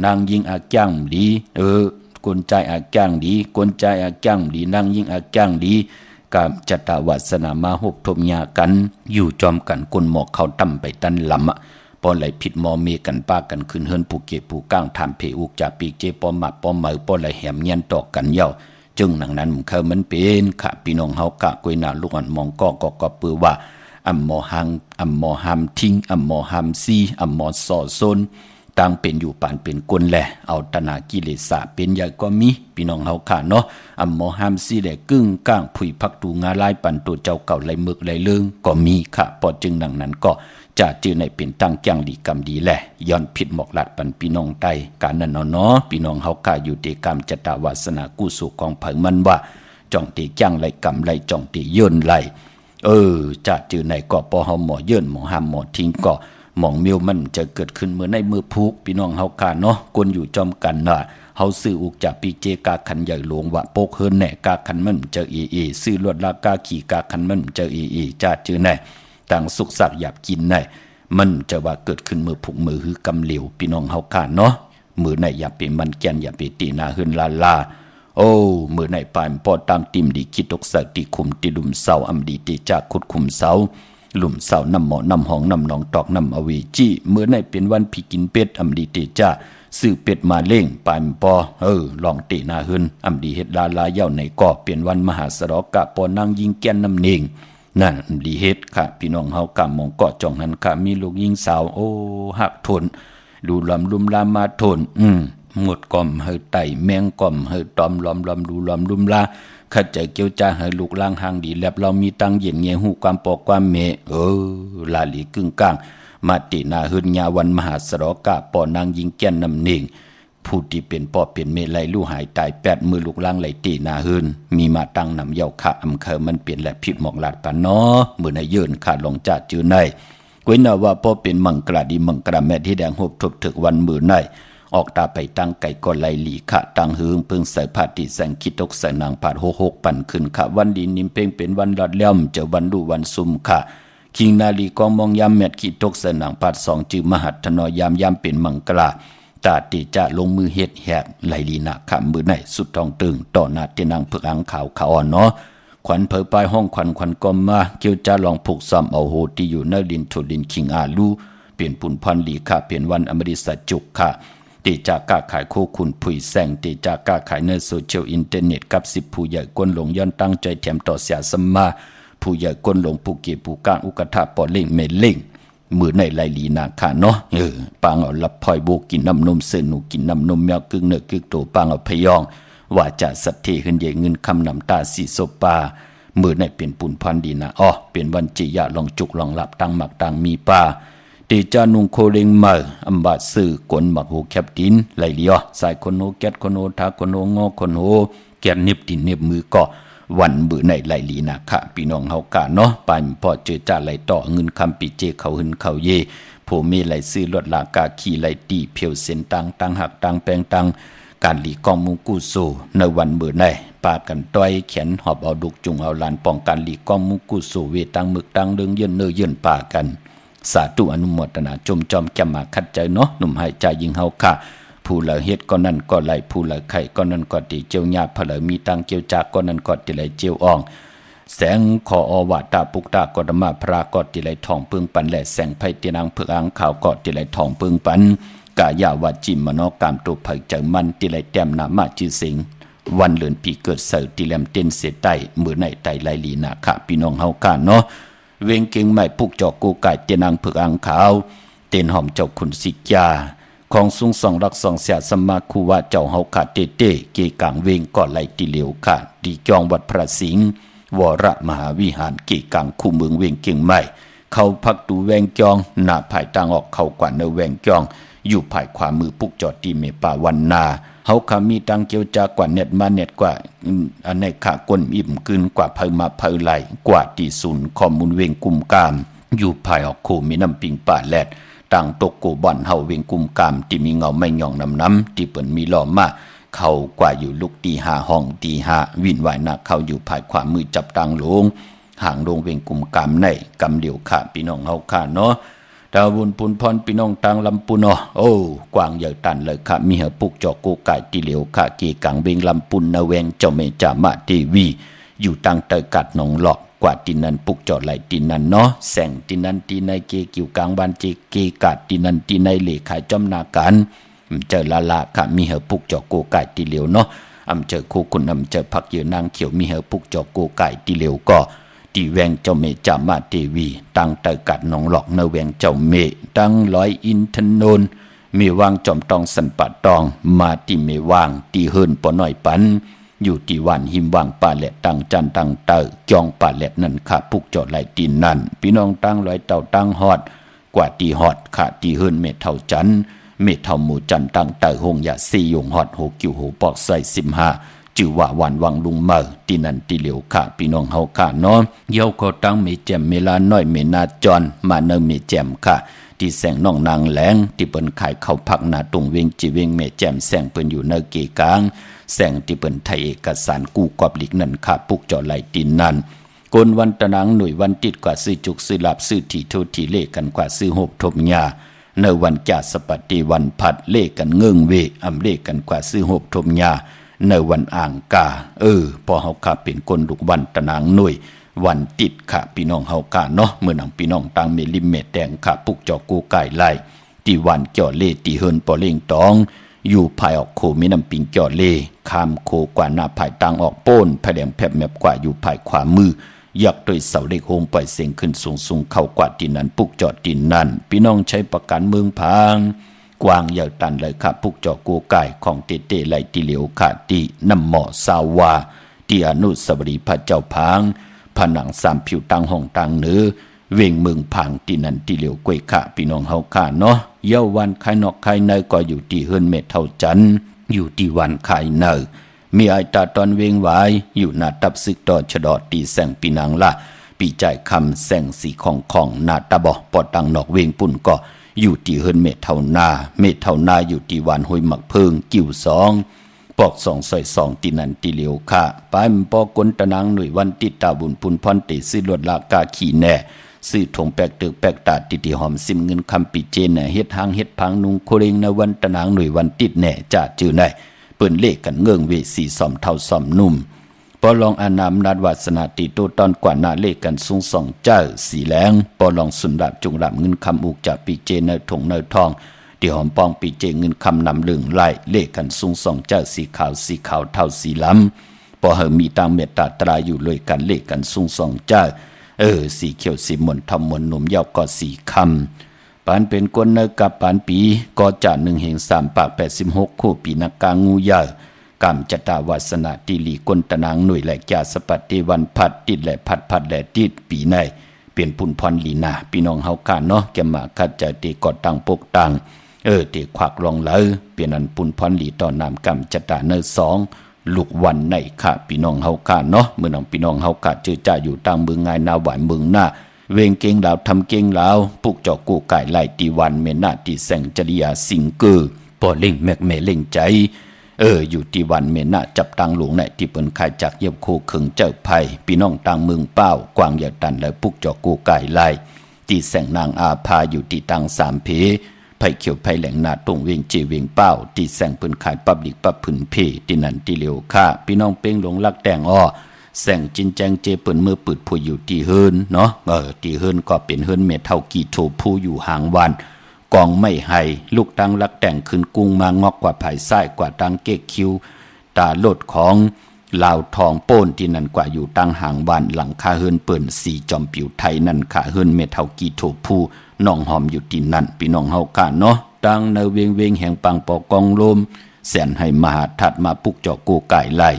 นางยิงอาจ้างดีกวนใจอาจ้างดีกวนใจอาจ้างดีนางยิงอาจ้างดีกามจตวัสนามาหบทมยากันอยู่จอมกันกลหมอกเขาตั้มไปตันลำปอไหลผิดมอเมกันป้ากันขึ้นเฮิรนผูเก็บผูก้างทำเพอุกจากปีเจปอหมัดปอเหมยปอไหลแหมเงียนตอกกันเย้าจึงหนังนั้นมันเป็นค่ะพี่น้องเฮากะกวยนาลูกอันมองก็ปือว่าอัมมอหัมทิ้งอัมมอหัมซีอัมมอซอซนต่างเป็นอยู่ปานเป็นกลแหละเอาตนากิเลสเป็นใหญ่ก็มีพี่น้องเฮาค่ะเนาะอัมมอหัมซีแหละกึ่งก้างผุยพักตูงาลายปันตัวเจ้าเก่าไหลมึกไหลเลิงก็มีค่ะพอจึงหนังนั้นก็จะจื้อในเป็นตั้งจังดีกรรมดีแหละย้อนผิดหมอกหลัดปันพี่น้องใต้การนั้นเนาะพี่น้องเฮากะอยู่เตกรรมจตวาสนากู้สุของเผิงมันว่าจ้องเตจังไหลกรรมไหลจ้องเตเยินไหลจะจื้อในก็ปอเฮาหมอเยินหมอห้ามหมอทิ้งก็หมองเมียวมันจะเกิดขึ้นเมื่อในมือพุกพี่น้องเฮากะเนาะคนอยู่จอมกันน่ะเฮาซื้ออุกจากปีเจกาคันใหญ่หลวงว่าโปกเฮินแหน่กาคันมันเจอซื้อลวดลากาขี่กาคันมันเจอจะจื้อในต่างสุขสักหยาบกินในมันจะว่าเกิดขึ้นมือผุกมือหือกำเหลวพี่น้องเฮาค่ะเนาะมือไหนอย่าไปมันแก่นอย่าไปตีนาหืนลามือไหนปานปอตามติมดีคิดตกสักติคุมติลุมเสาอำดีติจากขุดคุมเสาหลุมเสาน้ำหมอน้ำหองน้ำหนองตอกน้ำอเวจีเมื่อไหนเป็นวันพี่กินเป็ดอำดีติจ้าซื้อเป็ดมาเล่งปานปอลองตีนาหืนอำดีเฮ็ดลาเย้าในก่อเปลี่ยนวันมหาสรกะปอนั่งยิงแก่นน้ำเนงนั่นดีเฮ็ดค่ะพี่น้องเฮากะมองเกาะจ่องนั้นค่ะมีลูกยิงสาวหักทนดูลำลุมลามมาทน หมดก่อมเฮอไตแมงก่อมเฮอตอมลอมดูลอมลุมลาขัดใจเกี่ยวจ้าเฮอลูกล่างหางดีแลบเรามีตังเย็นเงียหูความปอกความเมลาหลีกึ่งกลางมาตินาหึนญาวันมหาสรกะปอนางยิงแก่นนำเน่งผู้ที่เป็นป่อเป็นเมลัยลู่หายตาย8มือลูกล่างไหลตีนาหึนมีมาตังนำเยาคะอำเคอมันเปลี่ยนและผิดหมอกลาดปานเนาะมือในเยินขาดลงจากจื้อในก้วยนาว่าพ่อเป็นมังกราดีมังกราแม่ที่แดงหบทบถึกวันมือในออกตาไปตั้งไก่ก่อนไหลหลีขะตั้งหึงพึ่งใส่ผ้าติแสงคิดตกใส่นางผาด6ปั่นขึ้นขะวันดีนิ่มเพ่งเป็นวันรอดเลี่ยมเจอวันดูวันซุ่มขะคิงนาลีกองมองยามแมดคิดตกใส่นางผาด2จือมหัตถนอยามเป็นมังกราตาติจะลงมือเฮ็ดแหกไหลลีนาขะมือในสุดทองตึงต่อหน้าเตนางผึกอังขาวขอ่อนเนาะขวัญเผยปลายห้องขวัญกอมมาเกี่ยวจะลองผูกซ้ำเอาโหที่อยู่ในดินทุดินคิงอาลูเปลี่ยนปุ่นพันหลีค่ะเปลี่ยนวันอมฤตสัจจุกค่ะตีจากกาขายโคคุณผุยแสงตีจากกาขายในโซเชียลอินเทอร์เน็ตกับ10ผู้ใหญ่ก้นหลงย้อนตั้งใจแถมต่อเสียสมมาผู้ใหญ่ก้นหลงผู้เก็บผู้กลางอุกทะปอเล่งเมเล่งมือในไหลลีนาค่ะเนาะปางเอาลับพลอยโบกินน้ำนมเสนูกินน้ำนมแมวกึ่งเนื้อกึ่งโตปางเอาพยองว่าจะสัตเทขึ้นใหญ่เงินคำนำตาสีโซปามือในเป็นปุ่นพันดีนะเป็นวันจิยะลองจุกลองหลับตั้งหมักตั้งมีป่าตีจานุงโคเรงมาอัมบาสื่อกลหมักโหแคบดินไหลเลียสายคนโหแกดคนโหทาคนโหงอคนโหแกดเน็บดินเน็บมือก็วันมือในไหลลีนะค่ะพี่น้องเฮากะเนาะปานพอเจอจ่าไหลต่อเงินคำปีเจเขาหึนเขาเยผู้มีไหลซื้อลดลากาขี่ไหลตีเพียวเส้นตังหักตังแปลงตังการหลีกองมุงกุโซในวันมือในปากันต้อยเขียนหอบเอาดุกจุงเอาลานป้องกันหลีกองมุงกุโซเวตังมึกตังเดิงเยินเนยเยินป่ากันสาธุอนุโมทนาจมจอมแก่มาคัดใจเนาะหนุ่มหายใจยิงเฮาค่ะผู้ละเฮ็ดก็นั่นก็ไหลผู้ละไข่ก็นั่นก็ติเจียวญาเพลมีตังเกี่ยวจากก็นั่นก็ติไหลเจียวอ่องแสงขออวาตาปุกตากอดมาพระก็ติไหลทองปึงปันและแสงไผตินางเผือกอังขาวก็ติไหลทองปึงปันกายาวาจิมโนกามตุไผใจมันติไหลแต้มนามาจือสิงวันเลือนปีเกิดเสาติแลมเต้นเสใต้มือในไตไหลลีนาค่ะพี่น้องเฮาค่ะเนาะเวงเก่งใหม่ปุกจอกกูไก่เตนางเผือกอังขาวเต้นหอมเจ้าคุณสิกาของสุงสองรักสองเสียสมาคูว่าเจ้าเฮาขาเตเตเกกางเวงก่อไหลติเหลียวค่ะดีจองวัดพระสิงห์วรมหาวิหารเกกางคู่เมืองเวงเก่งใหม่เขาพักดูแวงจองหน้าภายต่างออกเขากว่าเนแวงจองอยู่ภายขวามือปุกจอดตีเมป่าวันนาเฮาขามีตังเกียวจากว่าเน็ตมาเน็ตกว่าอันในขากลอิ่มกึนกว่าเพิ่มมาเพิ่ไหลกว่าที่ศูนย์ข้อมูลเวงกุมกามอยู่ภายออกโคมีน้ำปิงป่าแลดต่างตกโกบ่อนเฮาเวงกุมกามที่มีเงาไม่ย่องน้ำที่เปิ้นมีล้อมมาเขากว่าอยู่ลุกตีหาห้องตีหาวินวายนักเขาอยู่ภายขวามือจับตังลงห่างลงเวงกุมกามในกำเดียวค่ะพี่น้องเฮาค่ะเนาะดาวบุญปุนพรพี่น้องตังลำปุนกว้างใหญ่ตันเลยค่ะมีเหปุกจอกโกไก่ตีเหลียวค่ะเกกังเวงลำปุนนาแวงเจ้าเมจามาเทวีอยู่ตังเตยกัดหนองหลอกกว่าตินันปุกจอดไหลตินันเนาะแสงตินันตีในเกกิวกลางบ้านเกกัดตินันตีในเหล็กขายจอมนาการเจอละค่ะมีเหปุกจอกโกไก่ตีเหลียวเนาะเจอคู่คุณเจอพักเยนางเขียวมีเหปุกจอกโกไก่ตีเหลียวก็ตีแวงเจ้าเมจามาเทวีตั้งเตยกัดหนองหลอกเนแวงเจ้าเมตั้งร้อยอินทนนมีวางจอมตองสันปัดตองมาตีเมวางตีเฮินปอน้อยปันอยู่ที่วันหิมวางป่าแหลดตั้งจันตั้งเตอจองป่าแหลดนั่นขาปุกจอดไหลตีนนั่นพี่น้องตั้งร้อยเต่าตั้งฮอดกว่าตีฮอดขาตีเฮินเมเท่าจันเมเท่าหมู่จันตั้งเตอหงยาซียงฮอดโหกิวโหปอกใส่15จือว่าวันวังลุงเมอตีนันตีเหลียวขาพี่น้องเฮาขาเนาะเย้าก็ตั้งเมแจมเมลาน้อยเมนาจอนมาเนเมแจมค่ะที่แสงน้องนางแหลงที่เปิ้นขายข้าวผักนาตรงเวงจีเวงเมแจมแสงเปิ้นอยู่ในเกกางแสงที่เปิ้นไทยเอกสารกู้กอบหลีกนั่นค่ะปุกจอไหลตินนั่นกนวันตะนังหน่วยวันติดกว่าซื้อจุกซื้อหลับซื้อที่โททีเลกันกว่าซื้อหบทมยาในวันจ่าสปฏิวันผัดเลกันเงื่งเวเลกันกว่าซื้อหบทมยาในวันอ่างกาพอเฮาค่ะเป็นคนลูกวันตะนังหน่วยวันติดค่ะพี่น้องเฮาค่ะเนาะเมื่อนังพี่น้องต่างเมลิมเมตแดงค่ะปุกจอกูไก่ไล่ที่วันจ่อเลตีเฮินปอเล่งตองอยู่ภายออกโคมีน้ำปิงจ่อเลข้ามโคกว่าหน้าภายต่างออกโป้นภายแดงแผบแมบกว่าอยู่ภายขวามือยักโดยเสาเล็กโฮมปล่อยเสียงขึ้นสูงเข้ากว่าดินนั้นปุกจอดดินนั้นพี่น้องใช้ประกันเมืองพาง กวางเหยาตันเลยค่ะพุกจอกูไก่ของเตเตไหลติเหลียวค่ะที่น้ำหมอสาวาที่อนุสาวรีย์พระเจ้าพางผนังสามผิวตังห้องตังเนื้อเวงเมืองพังที่นันติเหลียวกวยค่ะพี่น้องเฮาค่ะเนาะเยาวันใครนอกใครในก็อยู่ที่เฮือนเมเท่าจันอยู่ที่วันใครเนอมีไอตาตอนเวงไว้อยู่หน้าตับซึกตอชดอตีแสงปีนังละปีใจคำแสงสีของหน้าตาบ่ปอตังนอกเวงปุ่นก็อยู่ที่เฮือนเมเท่านาอยู่ที่วันห้วยหมักเพิงกิ่วสองปอกสองซอยสองตีนันติเหลียวค่ะไปมปอกนตะนางหน่วยวันติตาบุญปุนพรติซื้อลวดลากาขี่แน่ซื้อถงแปกตึกแปกตาติติหอมซิมเงินคำปีเจนเฮ็ดหางเฮ็ดพังนุงโคเรงในวันตะนางหน่วยวันติดแน่จ่าจื้อในเปิ้นเลขกันเงื่องเวสีสอมเท่าสอมนุ่มปอลองอานามนาดวาสนาติโตตอนกว่านาเลขกันสูงสองเจ้าสีแหลงปอลองสุนดับจุงดับเงินคำอุกจากปีเจเนถงเนทองที่หอมปองปีเจเงินคำนำลึงไล่เลขกันสูงสองเจ้าสีขาวเท่าสีล้ำปอเหมีตังเมตตาตราอยู่เลยกันเลขกันสูงสองเจ้าสีเขียวสีมนทำมนหนุ่มยาวก็สีคำปานเป็นคนเนกับปานปีก็จ่าหนึ่งเหงสามปาก86คู่ปีนักกางูยากรรมจตาวาสนาติลีกลตนางหน่วยแหลกยาสปัตติวันพัดติดแหละพัดแหละติดปีในเปลี่ยนปุ่นพรลีนาพี่น้องเฮากันเนาะแกมาคัดจะตีกอดตังปกตังตีควักลองเลยเปลี่ยนอันปุ่นพรลีต่อนามกรรมจตาเนสองลูกวันในค่ะพี่น้องเฮากันเนาะเมื่อน้องพี่น้องเฮากันเจอจ่าอยู่ตังเมืองไงนาหวานเมืองหน้าเวงเก่งลาวทำเก่งลาวปุกจอกูไก่ไล่ตีวันเมนาตีแสงจริยาสิงเกอปอเล่งแมกเมเล่งใจอยู่ที่วันเมนาจับตังหลวงในที่เปิ้นขายจากเยียบโคเขิงเจ้าไผ่พี่น้องต่างเมืองเป้ากวางเหยาตันและปุกจอกูไก่ไล่ที่แสงนางอาภาอยู่ที่ตังสามเพไผ่เขียวไผ่แหลงนาตรงเวงเจเวงเป้าที่แสงเปิ้นขายปับลิกปับผืนเพที่นันที่เหลียวค่าพี่น้องเป้งหลงลักแตงอ้อแสงจินแจงเจเปิ้นมือปืดผู้อยู่ที่เฮินเนาะที่เฮินก็เป็นเฮินเมเท่ากี่โถผู้อยู่ห่างวันกองไม่ให้ลูกตังลักแต่งขึ้นกุ้งมางอกกว่าภายซ้ายกว่าตังเก๊กคิวตาโลดของลาวทองโป้นที่นั่นกว่าอยู่ตังห่างบ้านหลังคาเฮินเปิ่นสีจอมผิวไทยนั่นขาเฮินเมเท่ากี่โถผู้น้องหอมอยู่ที่นั่นพี่น้องเฮากันเนาะตังในเวงแห่งปังปอกองลมแสนให้มหาทัดมาปุกจอกูไก่ไล่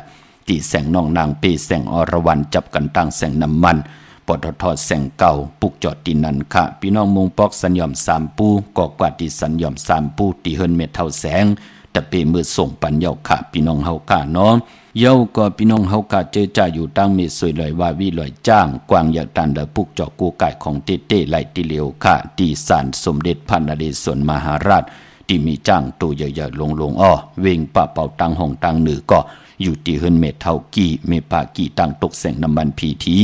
ที่แสงน้องนางเปแสงอรวรรณจับกันตั้งแสงน้ำมันปตทแสงเก่าปุกจอดที่นั่นค่ะพี่น้องมุงปอกสัญญอมสามปูก็กว่าที่สัญญอมสามปูที่เฮินเม็ดเท่าแสงแต่เปมือส่งปันเยาค่ะพี่น้องเฮาค่ะเนาะเยาก็พี่น้องเฮาค่ะเจอจ่าอยู่ตั้งเมสวยลอยว่าวิลอยจ้างกวางเหยาตันและปุกจอกูไก่ของเต้ไหลติเหลียวค่ะที่ศาลสมเด็จพระนเรศวรมหาราชที่มีจ้างตัวใหญ่ๆลงอ้อเวงป่าเป่าตังห้องตังเหนือก็อยู่ที่เฮินเม็ดเท่ากี่เมปากี่ตังตกแสงน้ำมันพีที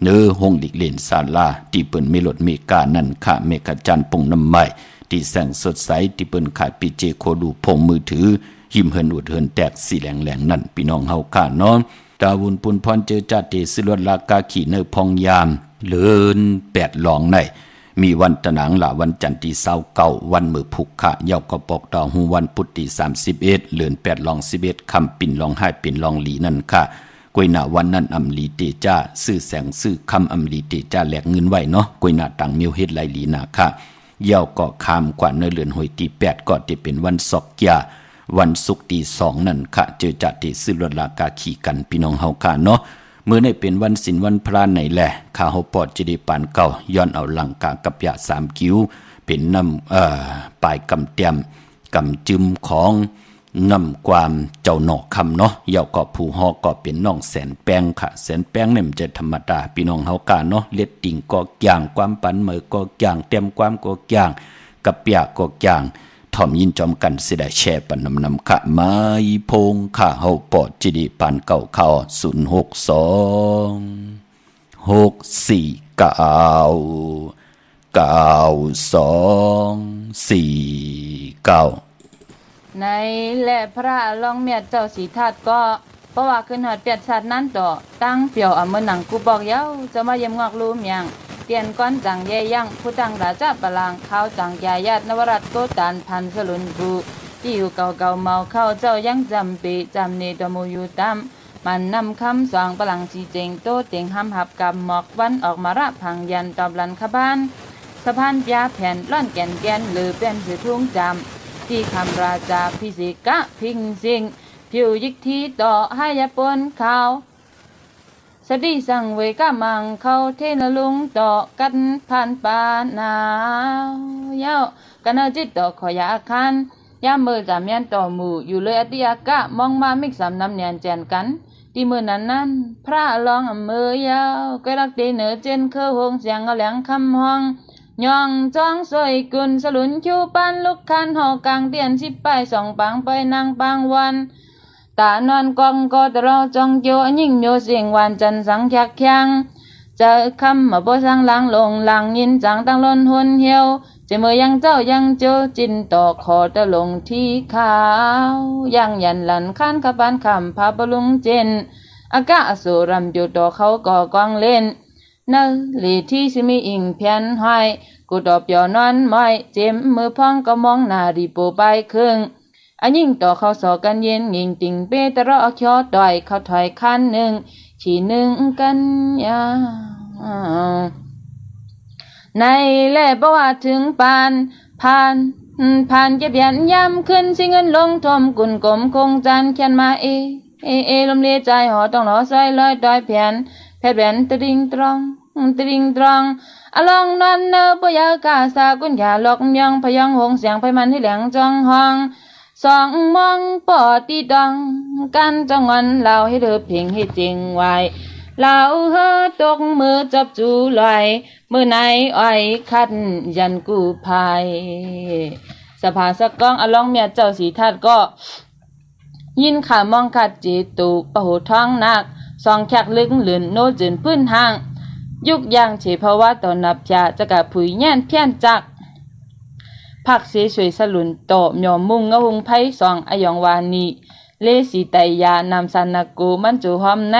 เนื้อห้องหลีกเล่นศาลาที่เปิ้นเมลดเมกานั่นค่ะเมกะจันปงน้ำไม้ที่แสงสดใสที่เปิ้นขายปีเจโคดูพงมือถือหิมเฮินอุดเฮินแตกสีแหลงนั่นพี่น้องเฮาค่ะเนาะตาวุนปุนพรเจอจัดเตสิลวดลากาขี่เนอพองยามเลิน8หลองในมีวันตะหนังละวันจันทร์ที่29วันมือผูกขะเยาก็ปอกดอกหูวันพุธที่31เลือน8หลอง11คำปิ่นหลองให้ปิ่นหลองหลีนั่นค่ะกวยหน้าวันนั้นอำลีเตจ้าซื้อแสงซื้อคำอำลีเตจ้าแหลกเงินไว้เนาะกวยหน้าตังมิวเฮ็ดไหลหลีนาค่ะเย่าก็คามกว่าในเรือนหวยที่8ก็จะเป็นวันศอกยาวันศุกร์ที่2นั่นค่ะเจอจัดที่ซื้อรถลากาขี่กันพี่น้องเฮาค่ะเนาะเมื่อได้เป็นวันศีลวันพระไหนแหละข้าเฮาปอดจะได้ปานเก่าย้อนเอาหลังกากับยา3คิ้วเป็นน้ำปลายกำเตียมกำจึมของนำความเจ้าหนอกคำเนาะเยาก็ผู้ฮอก็เป็นน้องแสนแป้งค่ะแสนแป้งเนี่ยมันจะธรรมดาพี่น้องเฮากาเนาะเล็ดติ่งก็อย่างความปันเหมอก็อย่างเต็มความก็อย่างกับเปียกก็อย่างถ่อมยินจอมกันสิได้แช่ปันนำค่ะไม้พงค่ะเฮาปอดจิดีปานเก่าเข้า062 649 ในและพระรองเมียเจ้าสีทัดก็เพราะว่าขึ้นหอดเปียดสัตว์นั้นต่อตั้งเปียวเมื่อหนังกูบอกเย้าจะมาเยี่ยมงอกลูมยังเตียนก้อนจังเย่ยังผู้จังราชาปลางข้าวจังยายาดนวรัตโกตานพันสลุนบูที่อยู่เก่าเมาเข้าเจ้ายังจำปีจำเนตมูอยู่ตามมันนำคำสองปลังชีเจงโตเตียงห้ำหับกับหมอกวันออกมาระพังยันตอบลันขบ้านสะพานยาแผ่นล่อนแก่นหรือเป็นสือทุ่งจำ ที่คำราชาพิเศษกะพิงสิงผิวยิกทีต่อให้ยาปนเขาสดีสั่งเวกะมังเขาเทนลุงต่อกันผ่านปานายาวกันเอาจิตต่อขอยาคันยามมือจามยันต่อหมู่อยู่เลยอติยากะมองมามิกสามน้ำเนียนแจนกันที่มือนั้นพระลองมือยาวก็รักตีเหนือเจนเคอหงเสียงเอาแหลงคำห้องย่องจ้องสวยกุนสลุนคิวปันลุกคันหอกลางเตียนชิบไปส่องปังไปนางปังวันตานอนกองก็ตรอจองโยยิ่งโยเสียงวันจันสังแขกแข็งเจอคำมาบ่สังหลังลงหลังยินจังตั้งล้นหุนเหี่ยวเจมือยังเจ้ายังเจอจินต่อขอตะลงที่ขาวยังยันหลันข้านขบานคำพาบลุงเจนอากาศสุรำอยู่ต่อเขาก่อกองเล่นนั่นหลีที่สิมีอิงเพียนห้อยกูดอบยอนอนม้อยเจมมือพองก็มองหน้าดีโปไปครึ่งอันยิ่งต่อเขาสอกันเย็นยิงติงเปตะระเขียวต่อยเขาถอยคันหนึ่งขี่หนึ่งกันยาในแล่บ่ว่าถึงผ่านเก็บยันย้ำขึ้นสิเงินลงทมกุ่นกลมคงจันเขียนมาลมเลียใจหอต้องหลอใส่ลอยดอยแผ่นแผ่นแผ่นตริงตรองอลองนอนเนอปยากาสากุนขาหลอกยองพยองหงเสียงไปมันที่แหลงจองห้องสองมองปอตีดองกันจังวันเล่าให้เธอเพียงให้จริงไว้เล่าเฮอตกมือจับจูลอยมือไหนอ้อยคัดยันกู้ภัยสภาสกองอลองเมียเจ้าสีทัดก็ยินขามองขัดจีตูปะหูท้องนักสองแขกลึกหลืนโนจืนพื้นห้างยุกย่างเฉภาวะต่อนับจาจะกะผุยแย่นเพี้ยนจักผักเสสวยสลุนโตหยอมมุงงะหุงไพสองอายองวานีเลสีไตยานำสันนากูมันจูหอมใน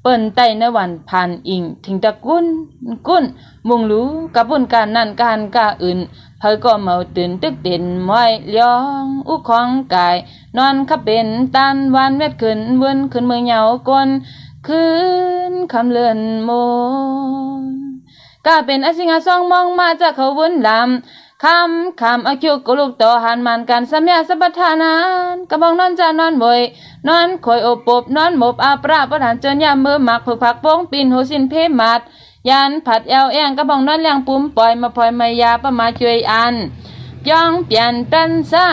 เปิ้นไตในวันผ่านอิงถึงตะกุ้นมุงรู้กับบุญการนั่นการกาอื่นเธอก็เมาตื่นตึกเด่นม้อยเลี้ยงอุของกายนอนขับเป็นตันวันเวทขึ้นเวินขึ้นมือเหยาก้นคืนคำเลื่อนโมนกาเป็นอสิงหาซองมองมาจากเขาวุ่นลำคำอาคิวกลุกต่อหันมันกันสัมยาสัพทานานกระบองนอนจะนอนบ่อยนอนคอยอบปบนอนหมบอาปราประธานเจนยามมือหมักผึกผักโป้งปีนหูสินเพมัดยันผัดแอวแองกระบองนอนเลี้ยงปุ่มปล่อยมาพลอยมายาประมาช่วยอันย่องเปลี่ยนตันซะ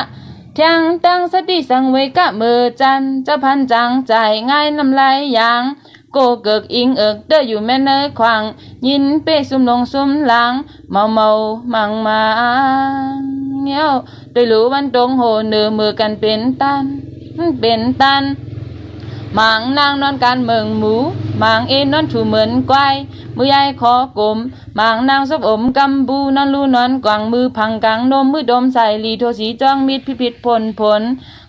เทียงตั้งสติสังเวกะมือจันจะพันจังใจง่ายน้ำลายยางโกเกิกอิงเอิกเด้ออยู่แม่เนยขวางยินเป้ซุ่มลงซุ่มหลังเมามังมาเงี้ยวโดยรู้วันตรงโหเนือมือกันเป็นตันหมางนางนอนการเมืองหมูหมางเอ็นนอนถูเหมือนควายมือยายคอกลมหมางนางซบอมกำบูนอนลูนอนกวางมือพังกังนมมือดมใส่ลีโทสีจ้องมิดพิษผลเพ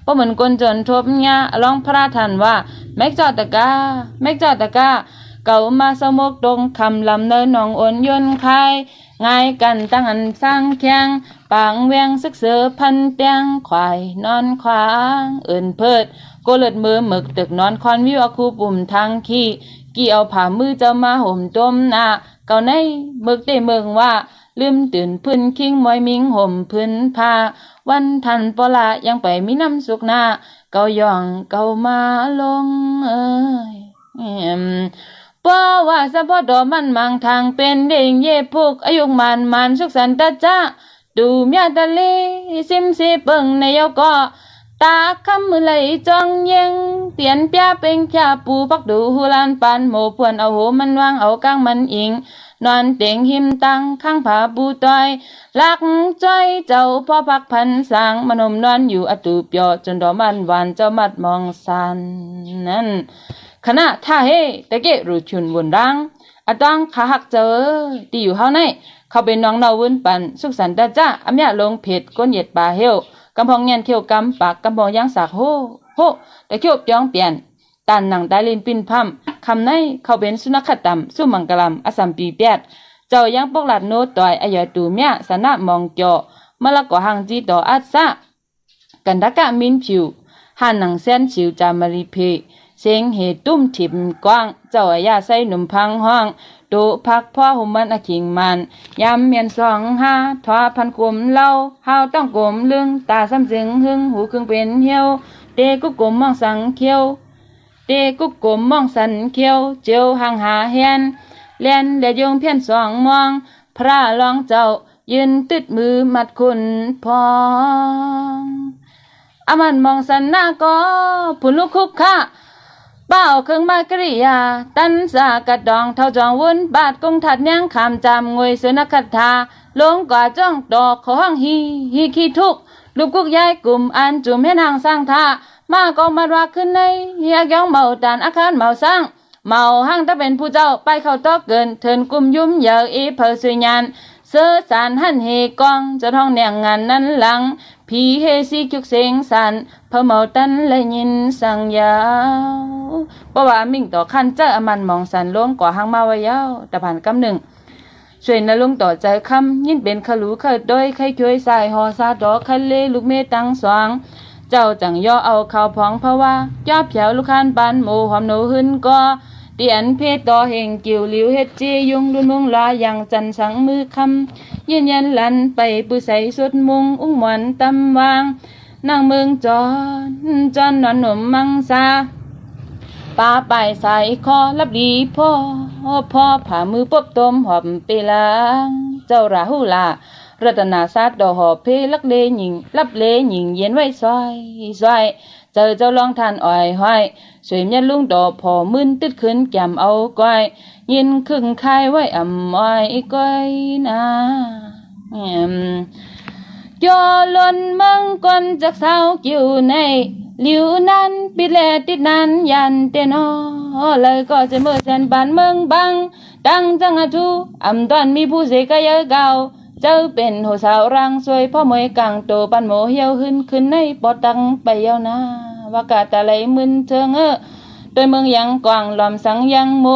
ราะเหมือนคนจนทบเงาร้องพระทันว่าแม็กจอตะกาเก่ามาสมกตรงคำลำเนินหนองอ่อนยนคายง่ายกันตั้งหันสร้างแข้งปางเวียงซึกเสือพันเตียงควายนอนขวางเอิ่นเพิดโกเลิดมือหมึกตึกนอนคอนวิวคูปุ่มทางขี้กี่เอาผ้ามือจะมาห่มจมหน้าเก่าในหมึกได้เมืองว่าลืมตื่นพื้นคิงมอยมิงห่มพื้นผ้าวันทันปละยังไปมีน้ำสุกหน้าเก่าย่องเก่ามาลงป้าว่าสะพอดอมันมังทางเป็นเด้งเย่พุกอายุมันสุขสันตะจ้าดูเมียทะเลซิมซีเปิงในยก็ตาคำมือไหลจองเยงเตียนเปียเป็นแค่ปูปักดูหูลานปานโมพวนเอาหูมันวางเอากลางมันอิงนอนเตียงหิมตังข้างผาปูต้อยลักจ้อยเจ้าพ่อพักพันสางมนมนอนอยู่อตูปยอจนดอมันหวานเจ้ามัดมองสันนั้นขณะท่าเฮตะเกะรูชุนวนรังอะตังขาหักเจอที่อยู่เฮาในเขาเป็นน้องเนาวุ่นปันสุขสันต์จ้าอำยะลงเพชรก้นเหยียดป่าเฮวกำพองเงียนเขียวกำปากกำพองยังสากโฮแต่เขียวจ้องเปลี่ยนตันหนังได้ลินปินพัมคำในเขาเป็นสุนัขต่ำสู้มังกรอสัมปีเปียดเจ้ายังปกหลัดโนต่อยอายตูเมียสนะมองจ่อมะละกอหังจีต่ออัดซะกันดะกะมินผิวหันหนังเส้นชิวจามารีเพเสียงเหตุตุ้มถิ่มกว้างเจ้าอายาใส่หนุ่มพังห้อง ตุพักพ่อหุมันอขิงมันยำเมียนสองห้าทอพันกลมเล่าเฮาต้องกลมลึงตาซ้ำจึงหึงหูครึ่งเป็นเหี่ยวเตกุกลมมองสังเขียวเตกุกลมมองสันเขียวเจียวห่างหาเฮียนเลียนเดยงเพี้ยนสองมองพระรองเจ้ายืนติดมือมัดคุณพองอามันมองสันหน้าก็ผุนลุกคุกค่ะเป้าเครื่องมากริยาตันสากระดองเท่าจองวุ้นบาดกงถัดยังคำจำงวยเสนคัตถาลงกว่าจ้องดอกเขาห้องฮีขี้ทุกลูกกุกย้ายกลุ่มอันจุ่มให้นางสร้างท่ามาก็มาว่าขึ้นในเฮียยองเมาดานอาคารเมาสร้างเมาห้างถ้าเป็นผู้เจ้าไปเข้าตอกเกินเทินกุมยุ่มเหยออีเพอสุญานเสือสารหันเฮกองจะท้องแนงงานนั้นหลังผีเฮซีจุกเสียงสันเพอเมาตันเลยยินสั่งยาวเพราะว่ามิ่งต่อขั้นเจ้าอมันมองสันล้วงกว่าหางมาไว้ยาวแต่ผ่านกำหนึ่งช่วยนลุงต่อใจคำยินเป็นขลูขดโดยใครช่วยสายหอซาดอกคันเลลูกเมตังสวงเจ้าจังย่อเอาข่าวพองเพราะว่าย่อเผียวลูกคันปานหมูหอมหนูหึนก็เตียนเพศต่อเฮงกิ่วหลิวเฮ็ดจียุงดุนมุงลาอย่างจันสังมือคำยืนยันลันไปปื้อใสสุดมุงอุ้งหมอนตำวางนั่งเมืองจอนนอนหนุ่มมังซาป้าไปใส่คอรับดีพ่อผ่ามือปบต้มหอมเปลางเจ้าราหูลารัตนาศาสตร์ดอกหอบเพลักเลหญิงรับเลหญิงเย็นไว้ซอยเจอเจ้าลองทานอ่อยห้อยสวยยันลุงดอกพอมึนติดขึ้นแก้มเอาก้อยยินครึ่งคายไว้อ่ำอ้อยก้อยนะยอล้นเมืองกวนจากสาวกิ่วในหลิวนั้นปิดแลติดนั้นยันเตนอเลยก็จะเมื่อแสนบานเมืองบังดังจังอาทูอำตอนมีผู้เสกเยอะเก่าเจ้าเป็นหัวสาวรังสวยพ่อมวยกังโตปันโมเหี่ยวขึ้นในปอดตังไปเยาวนาว่ากาตะไหลมึนเชิงโดยเมืองยังกวางหลอมสังยังโม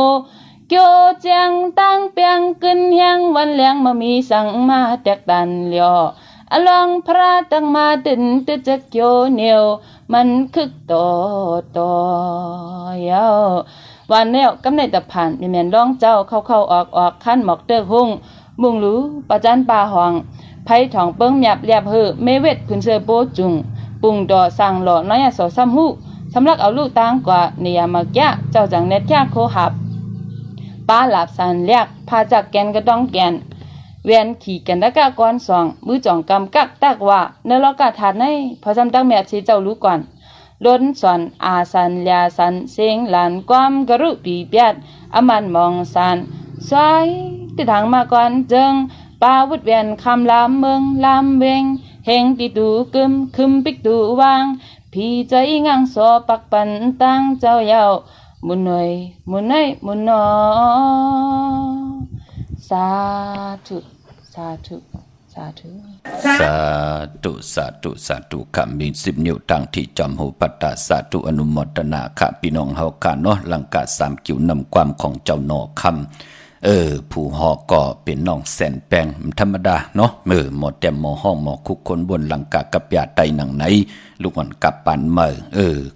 เกียวเจียงตั้งเปียงขึ้นยังวันเลี้ยงมามีสังมาแตกตันเลียวอลองพระตั้งมาตินตึกจะเกียวเหนียวมันคึกโตเยาวันแล้วกำในตะผ่านมีแม่นร้องเจ้าเข้าออกขั้นหมอกเตอหุ่งมุงรู้ประจันป่าห้องไผ่ถ่องเปิ้งหยับเรียบเหือเมเวทขึ้นเสือโปจุงปุ่งดอสั่งหล่อน้อยสอซ้ำหูสำลักเอาลูกตางกว่าเนียมาแก่เจ้าจังเน็ตแก่โคหับป้าหลับสันเรียกพาจากแกนกระดองแกนเวียนขี่กันตะกะก้อนสองมือจ่องกำกักตักว่าเนรกะถาดในพอจำตั้งแม่ชีเจ้ารู้ก่อนล้นสอนอาสันยาสันเสียงหลานความกระรุปีเปียดอมันมองสันซอยติดทางมาก่อนจึงปาวุดเวียนคำลามเมืองลามเวงเฮงติตูกึมคึมปิกตูวางพี่ใจงังสอปักปันตั้งเจ้าเยามุนหน่อยมุนไหนมุนนอสาธุสาธุสาธุข้ามี10 นิ้วตั้งที่จอมหูปัตตาสาธุอนุโมทนาข้าพี่น้องเฮาข้าเนาะลังกา3กิ่วนำความของเจ้าหนอคำผู้ฮอก็เป็นน้องแสนแปงธรรมดาเนาะหมดแต่หมอห้องหมอคุกคนบนลังกากับยาไตหนังไหนลูกวันกับปัน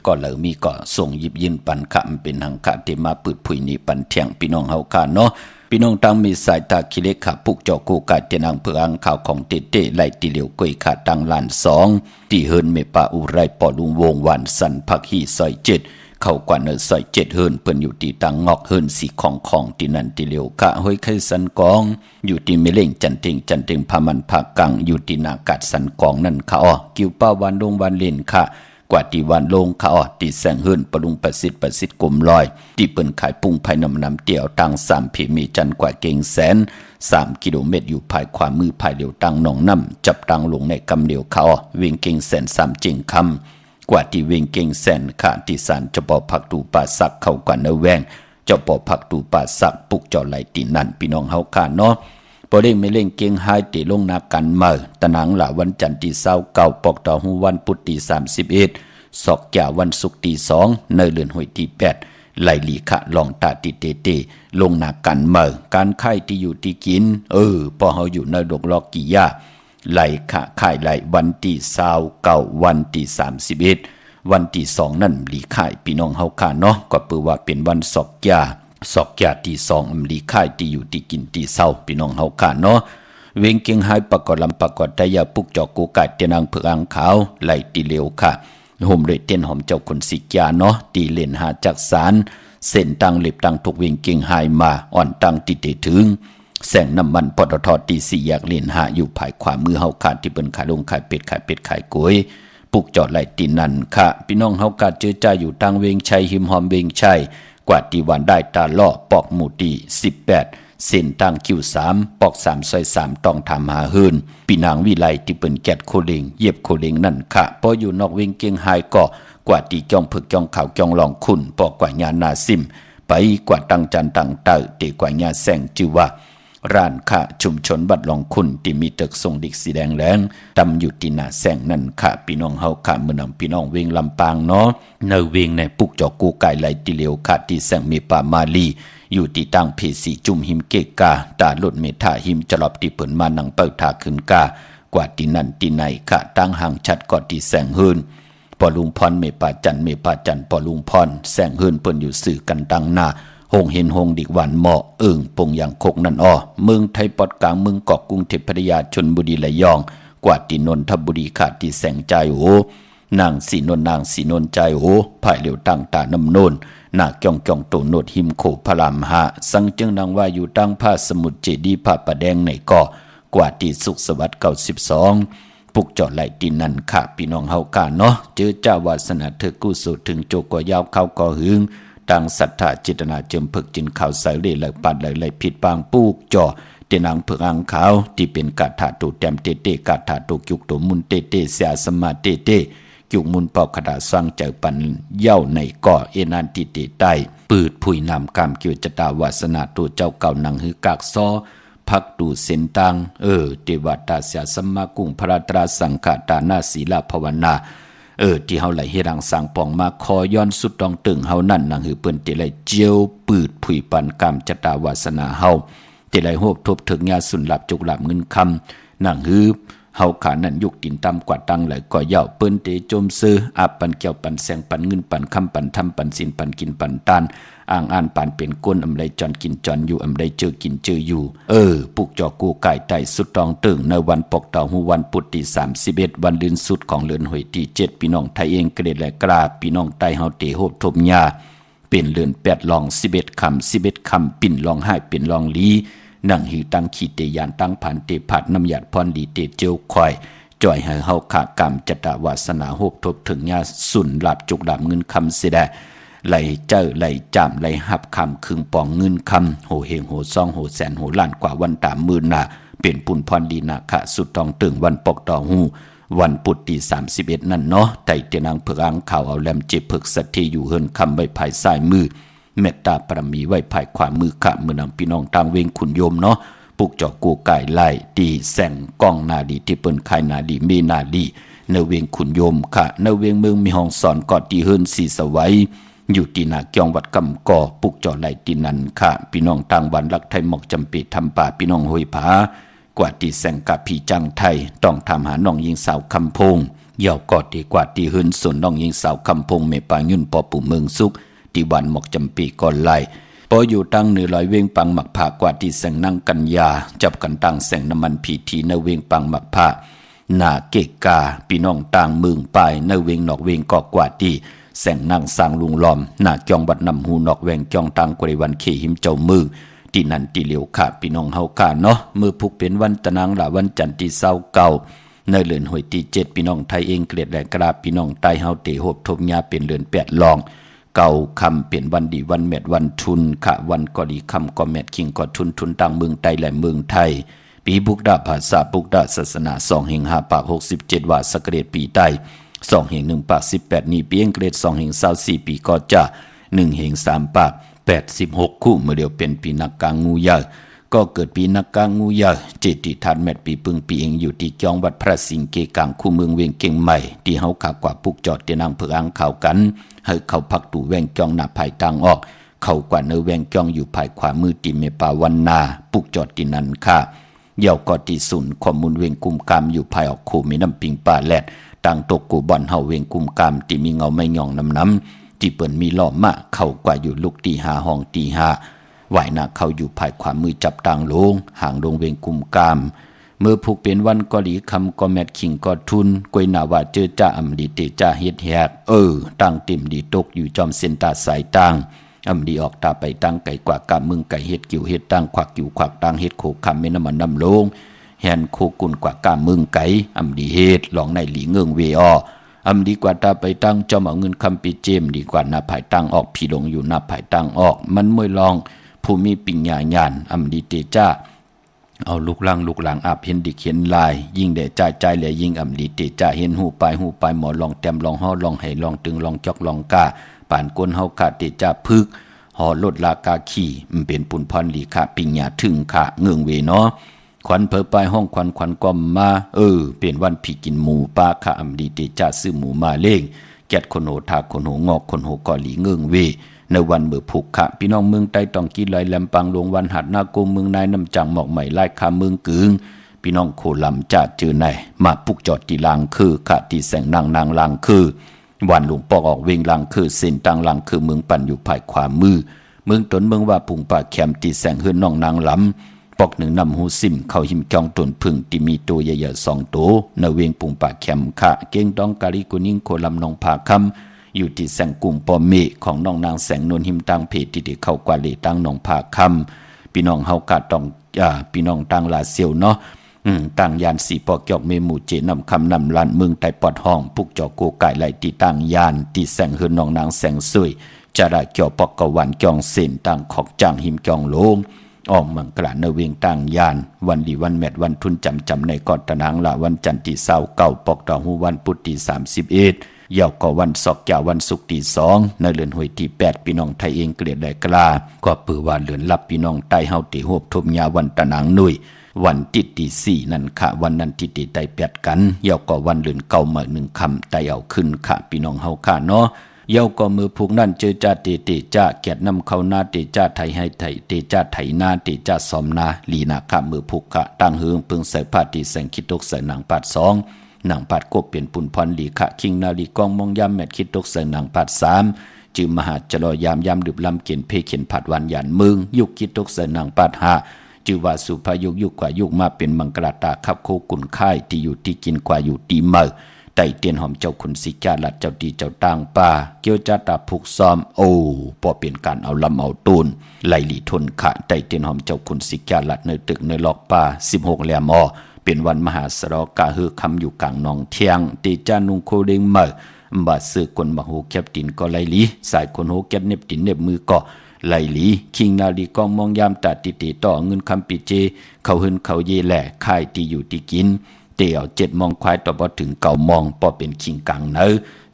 ก็เลยมีก็ส่งยิบยินปันคำเป็นหังคะที่มาปืดผุยนี่ปันเที่ยงพี่น้องเฮาข้าเนาะพี่น้องตั้งมีสายตาคิเล็กขาปุกเจ้ากูกาเตนังเพื่ออังข่าวของเตไล่ตีเหลียวกุยขาตังลาน2ที่เฮินเมปาอุไรปอลุงวงวันสันพักฮีซอย7เข้ากว่าเนซอย7เฮินเปิ้นอยู่ที่ตังงอกเฮินสีของที่นั่นที่เหลียวกะห้อยไข่สันกองอยู่ที่เมเล่งจันเต็งพามันภาคกังอยู่ที่นากาศสันกองนั่นค่ะกิวป้าวันลงวันเล่นค่ะกว่าที่วันลงค่ะตีแสงเฮิรนปรุงประสิทธิ์กลมลอยที่เปิ้นขายปุ้งภายนำเตี่ยวตัง3พีมีจันกว่าเก่งแสน3 กิโลเมตรอยู่ภายขวามือภายเหลียวตังหนองน้ำจับตังลงในกำเหลียวค่ะเวียงเก่งแสน3จริงคำกว่าที่เวียงเก่งแสนค่ะที่สารเจ้าป่อผักตูป่าสักเข้ากว่าเนแวงเจ้าป่อผักตูป่าสักปุกเจ้าไหลตีนั่นพี่น้องเฮาค่ะเนาะพอเร่งไม่เร่งเก่งหายตีลงนากันเมื่อตะหนังละวันจันทร์ที่29ปอกต่อหูวันพุธที่31ศอกแก่วันศุกร์ที่2ในเดือนหวยที่8ไหลหลีขะลองตาติเตลงนากันเมื่อการไข่ที่อยู่ที่กินพอเฮาอยู่ในดอกลอกกี่ยาไหลขะไข่ไหลวันที่29วันที่31วันที่2นั่นหลีไข่พี่น้องเฮาค่ะเนาะก็เปือว่าเป็นวันศอกแก่ สอกยาตีสองอำลีค่ายตีอยู่ตีกินตีเศร้าพี่น้องเฮาค่ะเนาะเวงเกียงหายประกอบลำประกอบได้ยาปุกจอกกูไก่เตียนางเผือกอ่างขาวไหลตีเหลวค่ะห่มเลยเตียนหอมเจ้าคนสิกยาเนาะตีเล่นหาจักสารเส้นตังเล็บตังทุกเวงเกียงหายมาอ่อนตังติเตถึงแสงน้ำมันปตทตีสี่อยากเล่นหาอยู่ภายขวามือเฮาขาดที่เป็นขายลงขายเป็ดขายกล้วยปุกจอดไหลตีนันค่ะพี่น้องเฮากาเจอใจอยู่ทางเวงชัยหิมหอมเวงชัยกว่าตีวันได้ตาล่อปอกหมู่ตี18เส้นทางคิว3ปอก3ซอย3ต้องทำหาหืนปีนางวิไลที่เป็นแกดโคเลงเย็บโคเลงนั่นค่ะพออยู่นอกเวงเกียงไฮก็กว่าตีจ้องผึกจ้องข่าวจ้องลองขุนปอกกว่าญานาซิมไปกว่าตังจันตังเตอตีกว่าญาแสงจือว่าร้านค้าชุมชนบัดลองคุณที่มีตึกทรงดิกสีแดงแหลงตำอยู่ที่หน้าแสงนั่นค่ะพี่น้องเฮาค่ะเมืองพี่น้องเวงลำปางเนาะในเวงในปุกจอกูไก่ไหลติเหลวค่ะที่แสงมีป่ามาลีอยู่ที่ตั้งเพสีจุ่มหิมเกกาตาลดเมธาหิมจลอบที่เปิ่นมานังเปิดทาขึ้นกากว่าที่นั่นที่ไหนค่ะตั้งห่างชัดกว่าที่แสงหืนปอลุงพรเมปาจันปอลุงพรแสงหืนเปิ่นอยู่สื่อกันดังหน้าหงเห็นหงดิกหวานเหมาะปงอย่างคกนั่นอ้อเมืองไทยปอดกลางเมืองเกาะกรุงเทพพัทยาชลบุรีระยองกว่าที่นนทบุรีขาดที่แสงใจโหนางสีนนใจโหภายเหลียวตั้งตาน้ำโนนนาคจ้องโตโนดหิมโขพระรามหาสังจึงนางว่าอยู่ตั้งผ้าสมุทรเจดีผ้าประแดงในเกาะกว่าที่สุขสวัสดิ์92ปุกจอดไหลตีนันค่ะพี่น้องเฮากาเนาะเจอเจ้าวาสนาเธอกู้สู่ถึงโจกยาวเข้าก่อหึงดังศรัทธาจิตนาเจิมผึกจินข่าวใสเลยไหลปัดไหลผิดปางปูกจ่อเตนางผึกอ่างขาวที่เป็นกาถาตูแต้มเตกาถาตูจุกตูมุนเตเสียสมาเตจุกมุนเป่าขดาสร้างเจอปันเย่าในก่อเอนันติเตใต้ปืดผุยนำกามเกี่ยวจตาวาสนาตัวเจ้าเก่านังหือกากซอพักดูเส้นตังเทวตาเสียสมากุงพระตราสังฆตานาศีลาภาวนาที่เฮาไหลเฮรังสางปองมาคอย้อนสุดตองตึงเฮานั่นนังหือเปิ้นติไหลเจียวปืดผุยปันกามจตาวาสนาเฮาติไหลโฮบทบถึงญาสุนหลับจุกหลับเงินคำนังหือเฮาขานั่นยุกดินตำกว่าตังไหลก่อเย่าเปิ้นเตจมซื้ออาปันเกี่ยวปันแสงปันเงินปันคำปันทำปันสินปันกินปันตานอ่างอ่านปันเป็นก้นอำไลจอนกินจอนอยู่อำไลเจอกินเจออยู่ปุกจอกูไก่ไตสุดตองตึงในวันปกเต่าหูวันพุธที่31วันลืนสุดของเลือนหวยที่7พี่น้องไทยเองเกรดและกราพี่น้องไตเฮาเตโฮบทมยาเป็นเลือน8ลอง11คำปิ่นลองให้เป็นลองลีนั่งหิวตั้งขีเตยานตั้งผ่านเตผัดน้ำหยาดพรดีเตเจียวควายจ่อยให้เฮาขากรรมจตาวาสนาโฮบทบถึงญาสุนหลับจุกหลับเงินคำเสดไหลเจ้าไหลจามไหลหับคำคึงปองเงินคำโหเฮงโหซองโหแสนโหล้านกว่าวัน30,000นาเป็นปุ่นพรดีนาคะสุดทองตึงวันปกต่อหูวันปุตติ31นั่นเนาะไต่เตนางเผือกอ่างข่าวเอาแลมเจ็บผึกสัตทีอยู่เฮินคำไว้ภายซ้ายมือเมตตาปรมีไว้ภายขวามือค่ะมือนางพี่น้องต่างเวงขุนโยมเนาะปุกจอกกูไก่ไล่ตีแสงกองนาดีที่เปิ้นคายนาดีมีนาดีเนเวงขุนโยมค่ะเนเวงเมืองมีห้องสอนกอดที่เฮินสีสวัยอยู่ที่นาเกียงวัดกำก่อปุกจอไหลตีนันค่ะพี่น้องต่างวันรักไทยหมอกจำปีทำป่าพี่น้องห้วยผากว่าที่แสงกับพี่จังไทยต้องทำหาน้องยิงสาวคำพงเย่ากอดดีกว่าที่เฮินส่วนน้องยิงสาวคำพงเมปายุ่นปอปู่เมืองสุขที่วันหมอกจำปีก่อนไล่พออยู่ตั้งเหนือลอยเวงปังหมักผากว่าที่แสงนั่งกันยาจับกันตั้งแสงน้ำมันพีทีในเวงปังหมักผานาเกกาพี่น้องต่างเมืองปลายในเวงนอกเวงกอกว่าที่แสงนั่งสร้างลุงล้อมหน้าจองบัดนำหูนอกแวงจองตังกวยวันเขหิมเจ้ามือที่นั่นที่เหลียวขาพี่น้องเฮากาเนาะมือพุกเป็นวันตะนางละวันจันทร์ที่เศร้าเก่าในเลือนหวยที่7พี่น้องไทยเองเกลียดและกราบพี่น้องไตเฮาเตโหบทบยาเป็นเลือน8ลองเก่าคำเปลี่ยนวันดีวันเม็ดวันทุนขะวันก็ดีคำก็เม็ดคิงก็ทุนต่างเมืองไทยและเมืองไทยปีบุกดาภาษาบุกดาศาสนา2แห่ง5ปาก67ว่าสกเรตปีใต้2แห่ง1ปาก18นี่ปีอังกฤษ2แห่ง24ปีก็จะ1แห่ง3ปาก86คู่เมื่อเดียวเป็นปีนักกางงูยาก็เกิดปีนักกางงูยาเจติทันแมตปีปึงปีเองอยู่ที่จองวัดพระสิงห์เกกางคู่เมืองเวียงเก่งใหม่ที่เฮาขากว่าปุกจอดเตนางเผือกอ่างข่าวกันให้เขาพักตู่แวงจองหน้าภายทางออกเขากว่าเนื้อแวงจองอยู่ภายขวามือติเมปาวันนาปุกจอดตินันค่ะเย่าก็ที่ศูนย์ข้อมูลเวียงกุมกามอยู่ภายออกคู่มีน้ำปิงป่าแลดต่างตกกูบ่อนเฮาเวียงกุมกามที่มีเงาไม่หย่องน้ำ จีเปิ่นมีล้อมมาเข้ากว่าอยู่ลูกตี5ห้องตี5ไหวหน้าเข้าอยู่ภายความมือจับต่างลงห่างลงเวงกุมกามเมื่อผูกเป็นวันก็หลีคำก็แมดขิงก็ทุนกวยหนาว่าเจอจ้าอำดีเตจ้าเฮ็ดแหกตั้งเต็มดีตกอยู่จอมเส้นตาสายต่างอำดีออกตาไปตั้งไก่กว่ากะมึงไก่เฮ็ดกิ่วเฮ็ดตั้งควักกิ่วควักตั้งเฮ็ดโคคำเมน้ำมันน้ำลงแหนโคกุนกว่ากะมึงไก่อำดีเฮ็ดหลองในหลีเงืองเวออำดีกว่าตาไปตั้งจอมเอาเงินคำปีเจมดีกว่าหน้าภายตั้งออกพี่ลงอยู่หน้าภายตั้งออกมันมวยลองผู้มีปิญญาญาณอำดีเตจ้าเอาลูกหลังอาบเห็นดิเขียนลายยิ่งเดใจแหลยิ่งอำดีเตจ้าเห็นหูปลายหมอลองแต้มลองห่อลองให้ลองตึงลองจอกลองกาป่านก้นเฮากะเตจ้าพึกห่อลดลากาขี่มันเป็นปุ่นพรลีค่ะปิญญาถึงค่ะเงืองเวเนาะขวัญเผอไปห้องขวัญก็มาเปลี่ยนวันผีกินหมูปลาค่ะอำดีเตจ้าซื้อหมูมาเล่งแกดคนโหทาคนโหงอกคนโหกอหลีเงืองเวในวันเมื่อผูกขะพี่น้องเมืองใต้ต้องกินลอยแหลมปังหลวงวันหัดนาโกเมืองนายน้ำจังหมอกใหม่ไล่คาเมืองกึงพี่น้องโคลำจ่าเจอในมาปุกจอดตีลางคือขะตีแสงนางลางคือวันหลวงปอกออกเวงลางคือเส้นตังลางคือเมืองปั่นอยู่ภายขวามือเมืองตนเมืองว่าปุงป่าแคมตีแสงเฮือนน้องนางลำปอกหนึ่งนำหูซิมเข้าหิมจองตนพึ่งที่มีตัวใหญ่ๆ2 ตัวในเวงปุงป่าแคมขะเก้งดองกาลิกุนิ่งโคลำนองผาคำอยู่ที่แสงกุ่มปอเมของน้องนางแสงนวลหิมตังเพจที่เข้ากว่าเลตังน้องผาคำพี่น้องเฮากาต้องพี่น้องตังลาเซียวเนาะตังยานสีปอกจอกเมหมู่เจนำคำนำลันเมืองไตปอดห้องปุกจอกโกไก่ไหลตีตังยานที่แสงเฮือนน้องนางแสงสวยจะได้เกี่ยวปอกกวันจองเส้นตังขอกจางหิมจองโลงออกมังกรานเวงตังยานวันดีวันแมดวันทุนจำในกอดตะนางละวันจันทร์ที่29ปอกดอกหูวันพุธที่31ยาวก็วันศอกยาววันศุกร์ที่2ในเดือนหวยที่8พี่น้องไทยเองเกลียดได้กล้าก็ปือว่าเดือนรับพี่น้องใต้เฮาติโฮบทมยาวันตะนางหนุ่ยวันติดที่4นั่นค่ะวันนั้นติดไต้8กันยาวก็วันเดือนเก่ามา1คำไต้เอาขึ้นค่ะพี่น้องเฮาค่ะเนาะยาวก็มือผูกนั่นเจอจ้าเตจ้าแกดนำเข้าหน้าเตจ้าไทยให้ไทยเตจ้าไทยหน้าเตจ้าสอมนาลีนาค่ะมือผูกค่ะตั้งเฮืองพึงใส่ผ้าที่แสงคิดตกใส่หนังปาด2หนังปัดกบเปลี่ยนปุ่นพรลีขะคิงนาลีกองมองยามแมดคิดตกใส่หนังปัด3จืมหาจลอยามดึบลำเกียนเพเขียนผัดวันหยันมึงยุกคิดตกใส่หนังปัด5จือว่าสุภายุกกว่ายุกมาเป็นมังกรตาขับโคกุนค่ายที่อยู่ที่กินกว่าอยู่ตีเมื่อไต่เตียนหอมเจ้าคุณสิจาลัดเจ้าดีเจ้าต่างป่าเกี่ยวจ้าตาผูกซ้อมพอเปลี่ยนการเอาลำเอาตูนไหลหลีทนขะไต่เตียนหอมเจ้าคุณสิจาลัดในตึกในหลอกป่า16แหลมเป็นวันมหาสรกาฮือคำอยู่กลางหนองเทียงตีจานุงโคเดงเมื่อบาดซื้อคนมาหูแคบตินก็ไหลหลีสายคนหูแคบเน็บตินเน็บมือก็ไหลหลีคิงนาลีกองมองยามตัดติต่อเงินคำปีเจเขาหึนเขาเยแหล่ค่ายที่อยู่ที่กินเตี่ยว7มองควายต่อพอถึง9มองพอเป็นคิงกังเนอ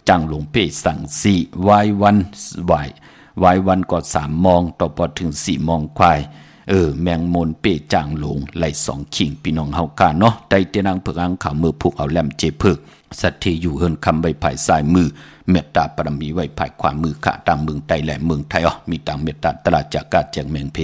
จังหลวงเป้สั่ง4วายวันก็3มองต่อพอถึง4มองควายแมงมนเป้จางหลงไหล2ขิงพี่น้องเฮากาเนาะได้เตนังเพิกอังขามือผูกเอาแหลมเจเพิกสัตย์ที่อยู่เฮินคำใบไผ่สายมือเมตตาปรมีไว้ภายความมือขะต่างเมืองไทยและเมืองไทยมีต่างเมตตาตลาดจากกาแจงแมงเพ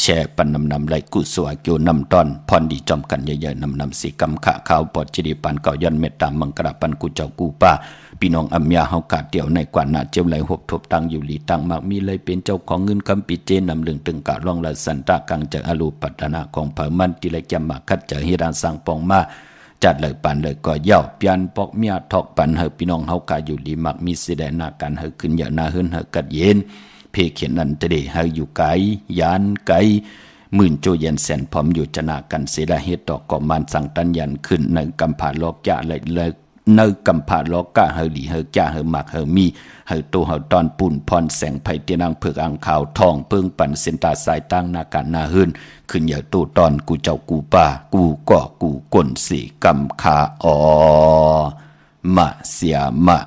แช่ปันนำไหลกุสวาเกียวนำตอนพรดีจอมกันใหญ่ๆนำสีกำขะขาวปอดจิริปันเก่ายันเมตตามังกรปันกุเจ้ากูป้าพี่น้องอัมยาเฮากาเดี่ยวในกว่าหน้าเจ้าไหลหบทบตังอยู่หลีตังมากมีเลยเป็นเจ้าของเงินคำปีเจนำลึงตึงกะร่องละสันตากังจากอรูปัตนาของเผมันติเลยจำมาคัดจากฮิรานสังปองมาจัดเลยปันเลยก็เย่าเปียนปอกเมียทอกปันเฮพี่น้องเฮากาอยู่ดีมักมีเสดนาการเฮขึ้นอย่านาเฮินเฮกัดเย็นเพเขียนนันเตเดเฮอยู่ไกยานไกหมื่นโจเย็นแสนพร้อมอยู่จนากันเสดาเฮตอกก่อมันสังตันยันขึ้นในกำผาลอกยะเลยในกำผาลอกกะเฮหลีเฮจ้าเฮมักเฮมีเฮโตเฮตอนปุ่นพรแสงไผเตียนางเผือกอังขาวทองเพิ่งปั่นเส้นตาสายตั้งนาการนาเฮินขึ้นอย่าโตตอนกูเจ้ากูป่ากูก็กูก้นสีกำขามาเสียมา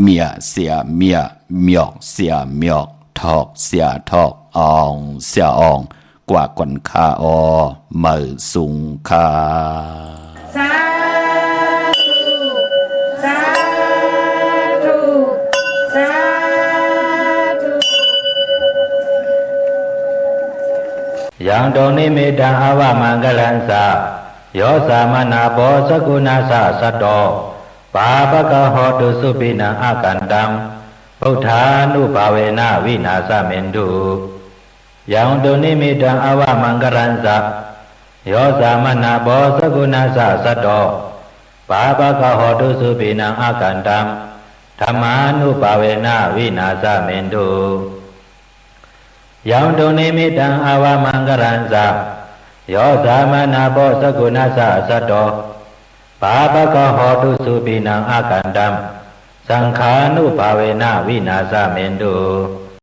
เมียเสียเมียเมียกเสียเมียกทอกเสียทอกอองเสียอองกว่าก่อนขาเมื่อสุงคายังตรงนี้มีดังอาวามังกลันสาโยสามนาโบสกุณาสาสัตโตปาปะกะโหตุสุปินังอากันตัง พุทธานุภาเวนะวินาศเมนตุยังตุนิมิตังอวมังกรันสะโยสามนาโบสกุณาสะสัตโตปาปะกะโหตุสุปินังอากันตังธรรมานุภาเวนะวินาศเมนตุยังตุนิมิตังอวมังกรันสะโยสามนาโบสกุณาสะสัตโตปาปะกะโหตุสุปินังอากันตังสังขานุภาเวนะวินาศเมนตุ